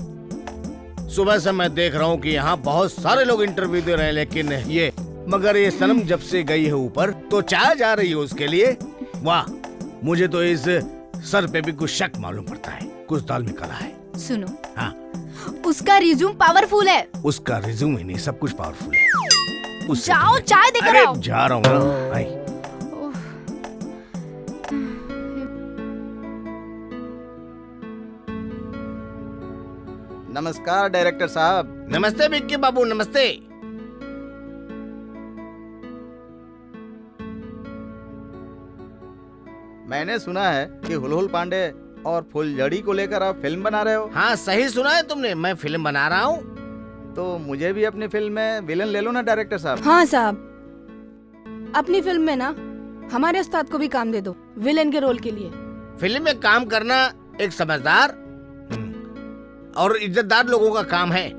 सुबह से मैं देख रहा हूँ कि यहाँ बहुत सारे लोग इंटरव्यू दे रहे हैं, लेकिन ये सनम जब से गई है ऊपर तो चाय जा रही है उसके लिए। वाह, मुझे तो इस सर पे भी कुछ शक मालूम पड़ता है, कुछ दाल में काला है। सुनो, हाँ, उसका रिज्यूम पावरफुल है। उसका रिज्यूम ही नहीं, सब कुछ पावरफुल है। जाओ चाय देकर आओ। जा रहा हूँ ना भाई। नमस्कार डायरेक्टर साहब। नमस्ते विक्की बाबू, नमस्ते। मैंने सुना है कि हुलहुल पांडे और फुलझड़ी को लेकर आप फिल्म बना रहे हो। हाँ, सही सुना है तुमने, मैं फिल्म बना रहा हूँ। तो मुझे भी अपनी फिल्म में विलन ले लो ना डायरेक्टर साहब। हाँ साहब, अपनी फिल्म में ना हमारे उस्ताद को भी काम दे दो विलन के रोल के लिए। फिल्म में काम करना एक समझदार और इज्जतदार लोगों का काम है।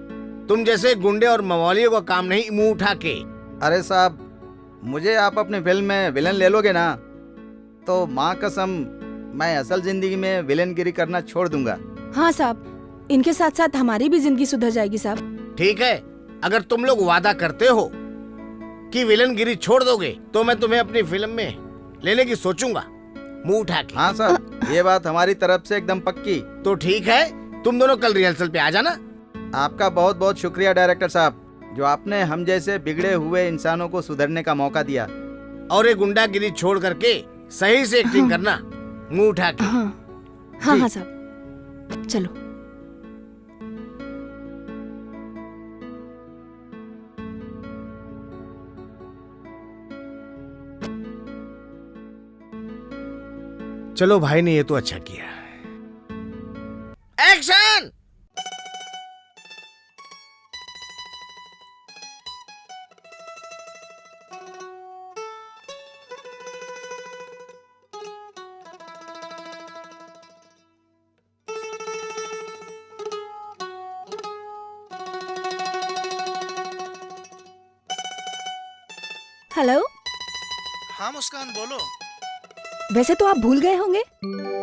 तुम जैसे गुंडे और मवालियों का काम नहीं मुंह उठा के। अरे साहब, मुझे आप अपनी फिल्म में विलन ले लोगे ना तो माँ कसम मैं असल जिंदगी में विलनगिरी करना छोड़ दूंगा। हाँ साहब, इनके साथ साथ हमारी भी जिंदगी सुधर जाएगी साहब। ठीक है, अगर तुम लोग वादा करते हो कि विलनगिरी छोड़ दोगे तो मैं तुम्हें अपनी फिल्म में लेने की सोचूंगा मुंह उठा के। हाँ साहब, ये बात हमारी तरफ से एकदम पक्की। तो ठीक है, तुम दोनों कल रिहर्सल पे आ जाना। आपका बहुत बहुत शुक्रिया डायरेक्टर साहब। जो आपने हम जैसे बिगड़े हुए इंसानों को सुधरने का मौका दिया। और ये गुंडागिरी छोड़ करके सही से एक्टिंग करना, मुंह उठा के। हाँ हाँ हाँ साहब, चलो। चलो भाई ने ये तो अच्छा किया। एक्शन। हेलो। हाँ मुस्कान, बोलो। वैसे तो आप भूल गए होंगे,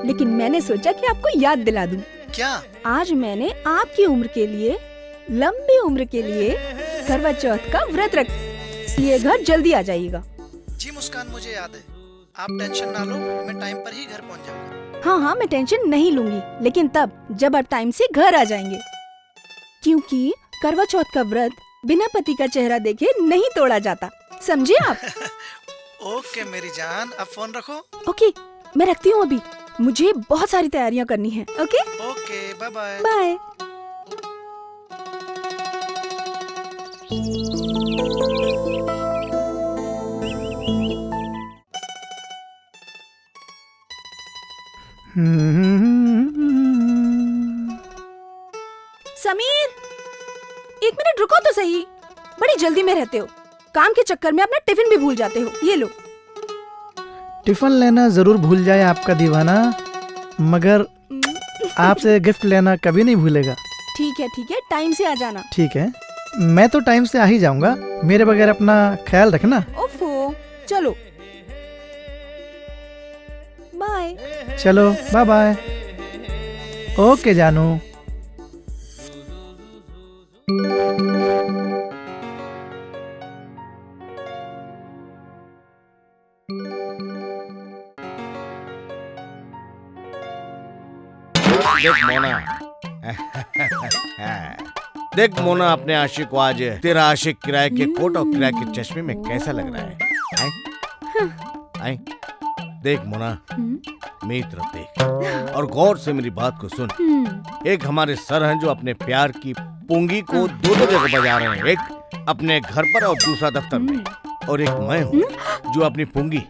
लेकिन मैंने सोचा कि आपको याद दिला दूं। क्या? आज मैंने आपकी उम्र के लिए, लंबी उम्र के लिए करवा चौथ का व्रत रख, ये घर जल्दी आ जाइएगा। जी मुस्कान, मुझे याद है। आप टेंशन ना लो, मैं टाइम पर ही घर पहुंच जाऊंगा। हाँ हाँ, मैं टेंशन नहीं लूंगी, लेकिन तब जब आप टाइम से घर आ जाएंगे, क्योंकि करवा चौथ का व्रत बिना पति का चेहरा देखे नहीं तोड़ा जाता, समझे आप? ओके मेरी जान, अब फोन रखो। ओके, मैं रखती हूँ अभी, मुझे बहुत सारी तैयारियाँ करनी है। Okay okay, bye bye. Bye. Sameer, 1 minute रुको तो सही, बड़ी जल्दी में रहते हो, काम के चक्कर में अपना टिफिन भी भूल जाते हो। ये लो। टिफिन लेना जरूर भूल जाए आपका दीवाना, मगर आपसे गिफ्ट लेना कभी नहीं भूलेगा। ठीक है, टाइम से आ जाना। ठीक है, मैं तो टाइम से आ ही जाऊंगा, मेरे बगैर अपना ख्याल रखना। ओफो, चलो बाय। चलो बाय बाय। ओके जानू। देख मोना, देख मोना, अपने आशिक को आज तेरा आशिक किराए के कोट और किराए के चश्मे में कैसा लग रहा है? आए? देख मोना, मेरी तरफ देख और गौर से मेरी बात को सुन। एक हमारे सर हैं जो अपने प्यार की पुंगी को दो जगह बजा रहे हैं, एक अपने घर पर और दूसरा दफ्तर में, और एक मैं हूँ जो अपनी पुंगी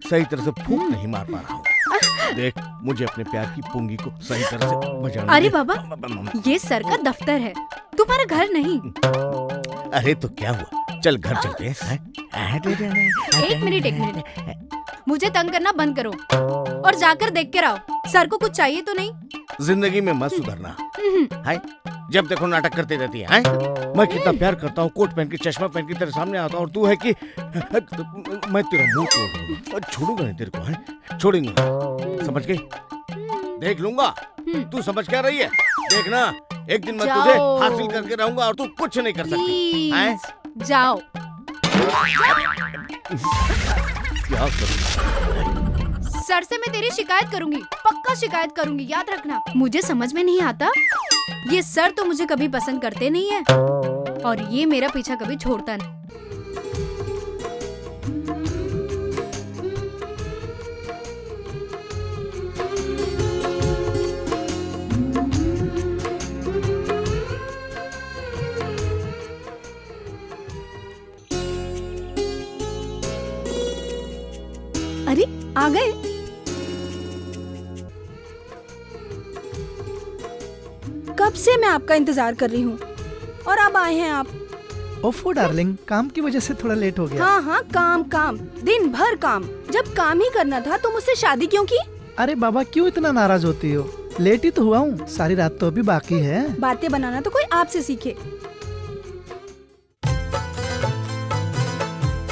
सही तरह से फूंक नहीं मार पा रहा हूँ। देख, मुझे अपने प्यार की पुंगी को सही तरह से बजाना। अरे बाबा, ये सर का दफ्तर है, तुम्हारा घर नहीं। अरे तो क्या हुआ, चल घर चलते हैं। एक मिनट, मुझे तंग करना बंद करो और जाकर देख के आओ, सर को कुछ चाहिए तो नहीं? जिंदगी में मत सुधरना, हाय, जब देखो नाटक करती रहती है। मैं कितना प्यार करता हूँ, कोट पहन के चश्मा पहन के तेरे सामने आता हूँ, और तू है कि मैं तेरा मुंह तोड़ दूंगा और छोड़ूंगा नहीं तेरे को, है छोड़ूंगा, समझ गई? देख लूंगा, तू समझ क्या रही है? देखना, एक दिन मैं तुझे हासिल करके रहूंगा और तू कुछ नहीं कर सकती। जाओ। क्या करूं? सर से मैं तेरी शिकायत करूंगी, पक्का शिकायत करूंगी, याद रखना। मुझे समझ में नहीं आता, ये सर तो मुझे कभी पसंद करते नहीं है और ये मेरा पीछा कभी छोड़ता नहीं। अरे आ गए। कब से मैं आपका इंतजार कर रही हूँ और अब आए हैं आप। ओफो डार्लिंग, काम की वजह से थोड़ा लेट हो गया। हाँ, काम, दिन भर काम। जब काम ही करना था तो मुझसे शादी क्यों की? अरे बाबा, क्यों इतना नाराज होती हो? लेट ही तो हुआ हूँ, सारी रात तो अभी बाकी है। बातें बनाना तो कोई आपसे सीखे।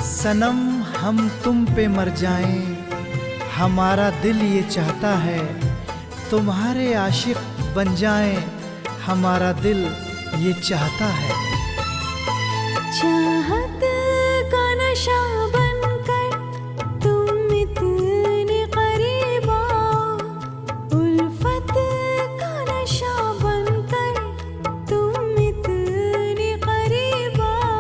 सनम हम तुम पे मर जाएं, हमारा दिल ये चाहता है, तुम्हारे आशिक बन जाएं, हमारा दिल ये चाहता है। चाहत का नशा बनकर तुम इतने करीब आओ, उल्फत का नशा बनकर तुम इतने करीब आओ।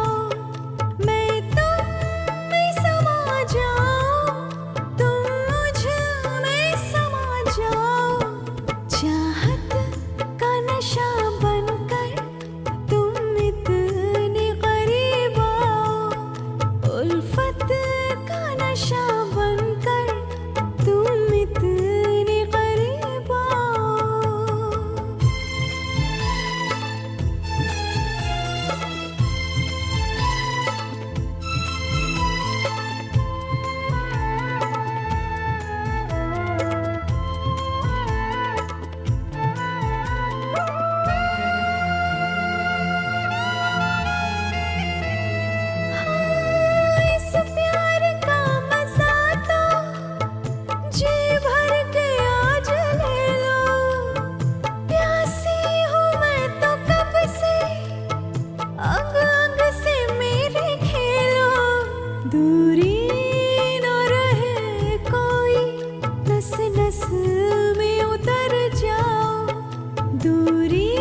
दूरी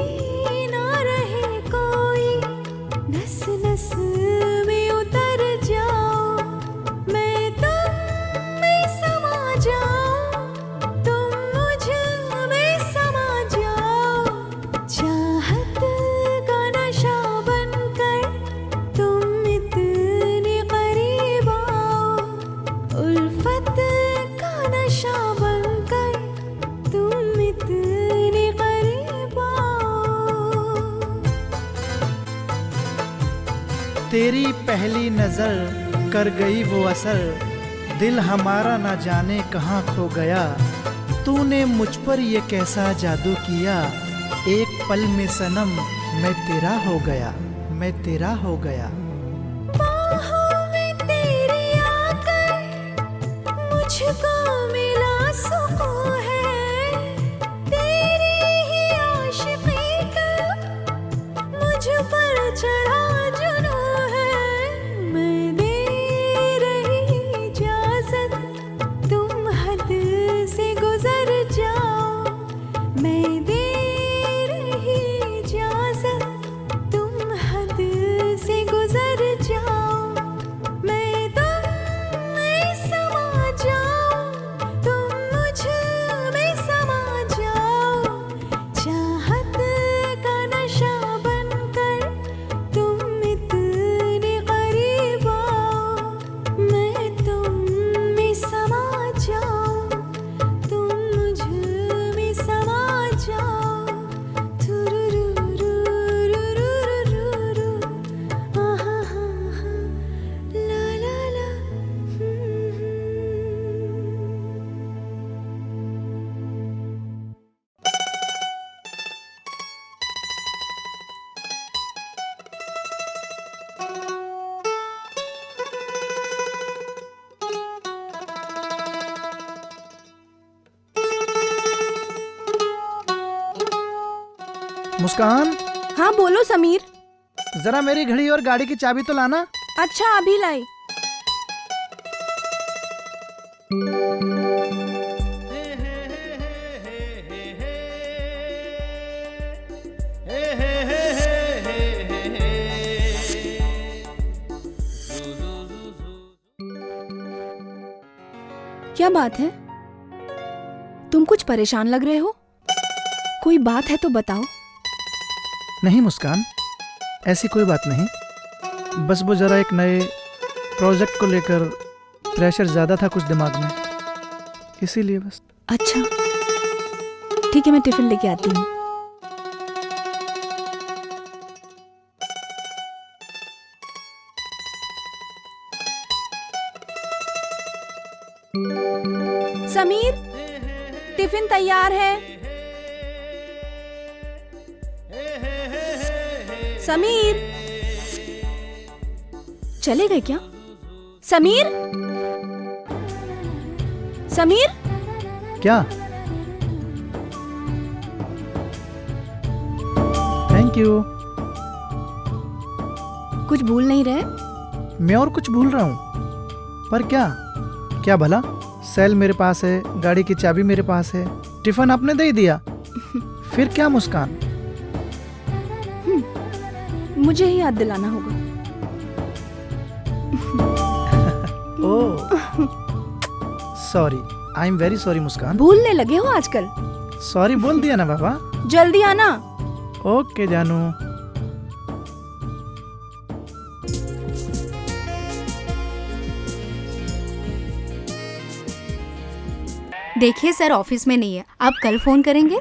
ना रहे कोई, नस नस में उतर जाओ, मैं तुम में समा जाऊं, तुम मुझ में समा जाओ, चाहत का नशा बनकर तुम इतने करीब आओ, उल्फत का नशा बनकर तुम इतने करीब आओ। तेरी पहली नजर कर गई वो असर, दिल हमारा ना जाने कहाँ खो गया, तूने मुझ पर ये कैसा जादू किया, एक पल में सनम मैं तेरा हो गया, मैं तेरा हो गया। बाहों में तेरी आकर मुझको मिला सुकून है, तेरी ही आशिकी का मुझ पर चढ़ा जुनून है, मैं दे रही इजाजत तुम हद से गुजर जाओ, मैं दे रही इजाजत तुम हद से गुजर जाओ, मैं तुम में समा जाऊं, तुम मुझ में समा जाओ, चाहत का नशा बनकर तुम इतने करीब आओ, मैं तुम में समा जाऊं, तुम मुझ में समा जाओ, तुरुरुरुरुरुरुरु, आहा हा हा, ला ला ला, मुस्कान, हाँ बोलो समीर। जरा मेरी घड़ी और गाड़ी की चाबी तो लाना। अच्छा अभी लाई। क्या बात है? तुम कुछ परेशान लग रहे हो, कोई बात है तो बताओ। नहीं मुस्कान, ऐसी कोई बात नहीं, बस वो जरा एक नए प्रोजेक्ट को लेकर प्रेशर ज़्यादा था कुछ दिमाग में, इसीलिए बस। अच्छा ठीक है, मैं टिफिन लेके आती हूँ। समीर, टिफिन तैयार है। समीर, चले गए क्या? समीर, समीर, क्या? Thank you. कुछ भूल नहीं रहे? मैं और कुछ भूल रहा हूँ, पर क्या? क्या भला? सेल मेरे पास है, गाड़ी की चाबी मेरे पास है, टिफिन आपने दे ही दिया, फिर क्या मुस्कान? मुझे ही याद दिलाना होगा। Oh, sorry, I am very sorry Muskan. भूलने लगे हो आजकल। सॉरी बोल दिया ना बाबा। जल्दी आना। ओके जानू। देखिए सर ऑफिस में नहीं है, आप कल फोन करेंगे?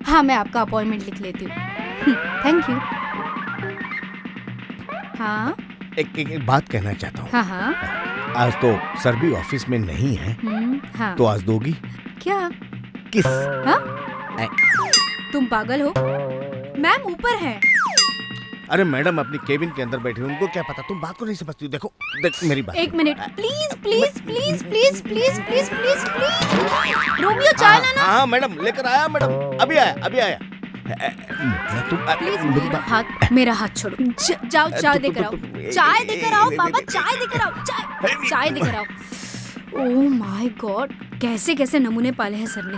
हाँ मैं आपका अपॉइंटमेंट लिख लेती हूँ। Thank you. हाँ एक बात कहना चाहता हूँ। हाँ हाँ। आज तो सर भी ऑफिस में नहीं है, हाँ। तो आज दोगी? क्या? किस? हाँ? तुम पागल हो? मैम ऊपर है। अरे मैडम अपनी केबिन के अंदर बैठी, उनको क्या पता, तुम बात को नहीं समझती हो। देखो देख मेरी बात। एक minute please please please please please please please please. Romeo चाय लाना। हाँ मैडम लेकर आया, मैडम अभी आया अभी आया। तुम प्लीज मेरा हाथ छोड़ो। जाओ चाय देकर आओ, चाय देकर आओ बाबा, चाय देकर आओ, चाय देकर आओ। ओह माय गॉड, कैसे कैसे नमूने पाले हैं सर ने।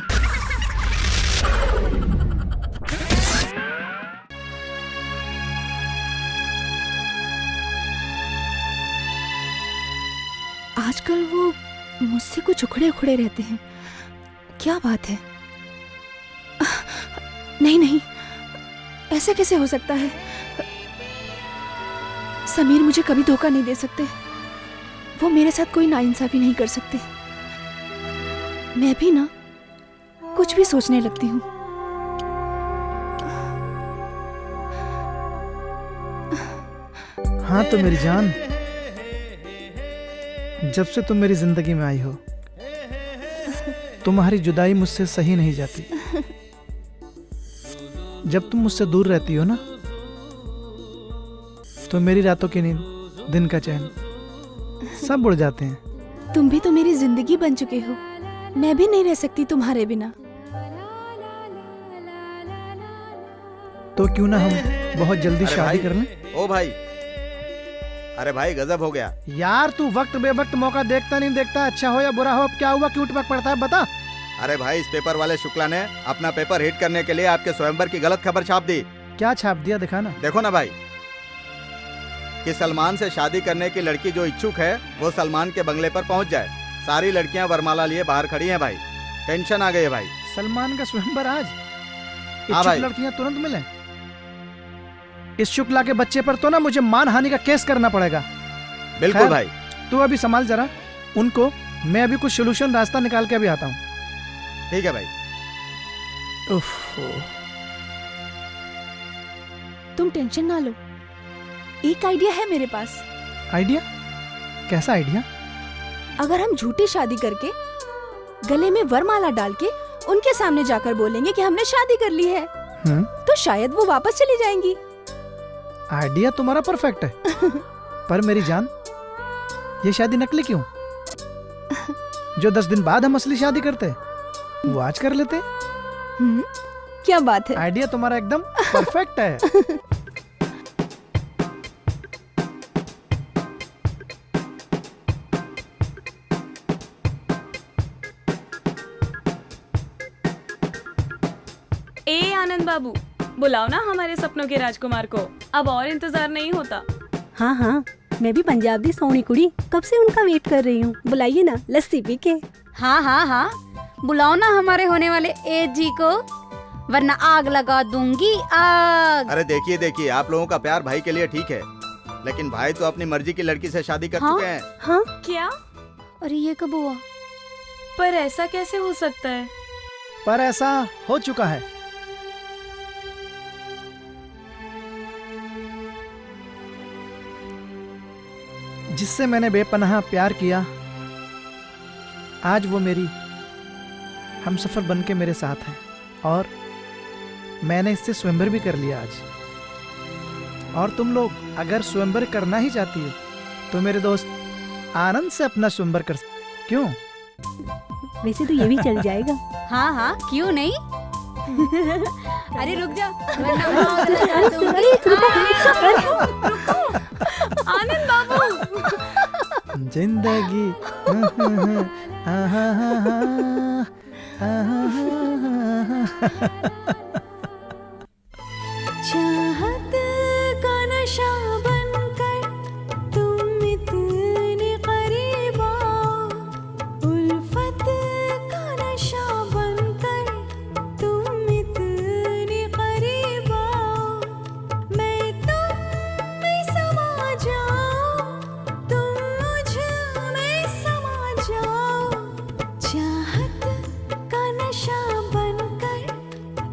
आजकल वो मुझसे कुछ उखड़े उखड़े रहते हैं। क्या बात है? नहीं नहीं, ऐसा कैसे हो सकता है? समीर मुझे कभी धोखा नहीं दे सकते। वो मेरे साथ कोई नाइंसाफी नहीं कर सकते। मैं भी ना कुछ भी सोचने लगती हूँ। हाँ तो मेरी जान, जब से तुम मेरी जिंदगी में आई हो, तुम्हारी जुदाई मुझसे सही नहीं जाती। जब तुम मुझसे दूर रहती हो ना, तो मेरी रातों की नींद, दिन का चैन सब उड़ जाते हैं। तुम भी तो मेरी जिंदगी बन चुके हो। मैं भी नहीं रह सकती तुम्हारे बिना। तो क्यों ना हम बहुत जल्दी अरे शादी भाई, कर लें? ओ भाई, अरे भाई गजब हो गया। यार तू वक्त बेवक्त मौका देखता नहीं देखता, अच्छा हो या बुरा हो, अब क्या हुआ, क्यों टपक पड़ता है, बता। अरे भाई, इस पेपर वाले शुक्ला ने अपना पेपर हिट करने के लिए आपके स्वयंवर की गलत खबर छाप दी। क्या छाप दिया, दिखा ना। देखो ना भाई, कि सलमान से शादी करने की लड़की जो इच्छुक है वो सलमान के बंगले पर पहुंच जाए। सारी लड़कियां वरमाला लिए बाहर खड़ी हैं भाई। टेंशन आ गई है भाई। सलमान का स्वयंवर आज? हाँ इच्छुक भाई। लड़कियां तुरंत मिले? इस शुक्ला के बच्चे पर तो ना मुझे मानहानि का केस करना पड़ेगा। बिल्कुल खैर, भाई। तू अभी संभाल जरा उनको, मैं अभी कुछ सोल्यूशन रास्ता निकाल के अभी आता हूँ। ठीक है भाई। उफ। तुम टेंशन ना लो, एक आइडिया है मेरे पास। आइडिया? कैसा आइडिया? अगर हम झूठी शादी करके गले में वरमाला डाल के उनके सामने जाकर बोलेंगे कि हमने शादी कर ली है, तो शायद वो वापस चली जाएंगी। आइडिया तुम्हारा परफेक्ट है, पर मेरी जान, ये शादी नकली क्यों? जो 10 दिन बाद हम असली शादी करते वो आज कर लेते। क्या बात है? आइडिया तुम्हारा एकदम परफेक्ट है। ए आनंद बाबू, बुलाओ ना हमारे सपनों के राजकुमार को। अब और इंतजार नहीं होता। हाँ हाँ, मैं भी पंजाबी सोनी कुड़ी कब से उनका वेट कर रही हूँ। बुलाइए ना, लस्सी पी के। हाँ हाँ हाँ, बुलाओ ना हमारे होने वाले एज जी को, वरना आग लगा दूंगी, आग। अरे देखिए देखिए, आप लोगों का प्यार भाई के लिए ठीक है, लेकिन भाई तो अपनी मर्जी की लड़की से शादी कर चुके हैं। हाँ? क्या? अरे ये कब हुआ? पर ऐसा कैसे हो सकता है? पर ऐसा हो चुका है। जिससे मैंने बेपनाह प्यार किया, आज वो मेरी हमसफर बन के मेरे साथ है, और मैंने इससे स्वयंवर भी कर लिया आज। और तुम लोग अगर स्वयंवर करना ही चाहती हो तो मेरे दोस्त आनंद से अपना स्वयंवर कर। क्यों? वैसे तो ये भी चल जाएगा। हाँ हाँ, क्यों नहीं? अरे रुक जा, आनंद बाबू। जिंदगी चाहत का नशा बनकर तुम इतने करीब आओ, उल्फत का नशा बनकर तुम इतने करीब आओ, मैं तुम में समा जाऊं, तुम मुझ में समा जाओ। चाहत का नशा बनकर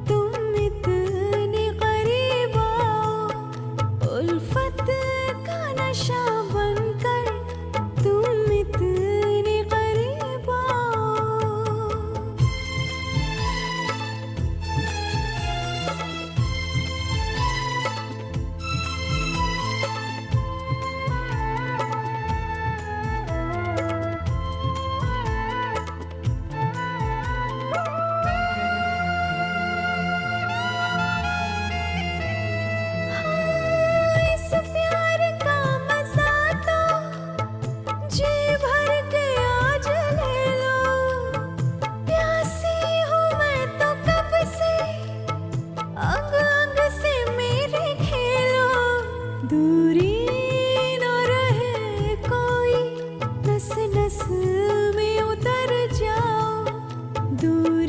तुम इतने करीब आओ, उल्फत का नशा बनकर तुम इतने करीब आओ। इस प्यार का मजा तो जी भर के आज ले लो, प्यासी हूँ मैं तो कब से, अंग अंग से मेरे खेलो, दूरी न रहे कोई, नस नस दूर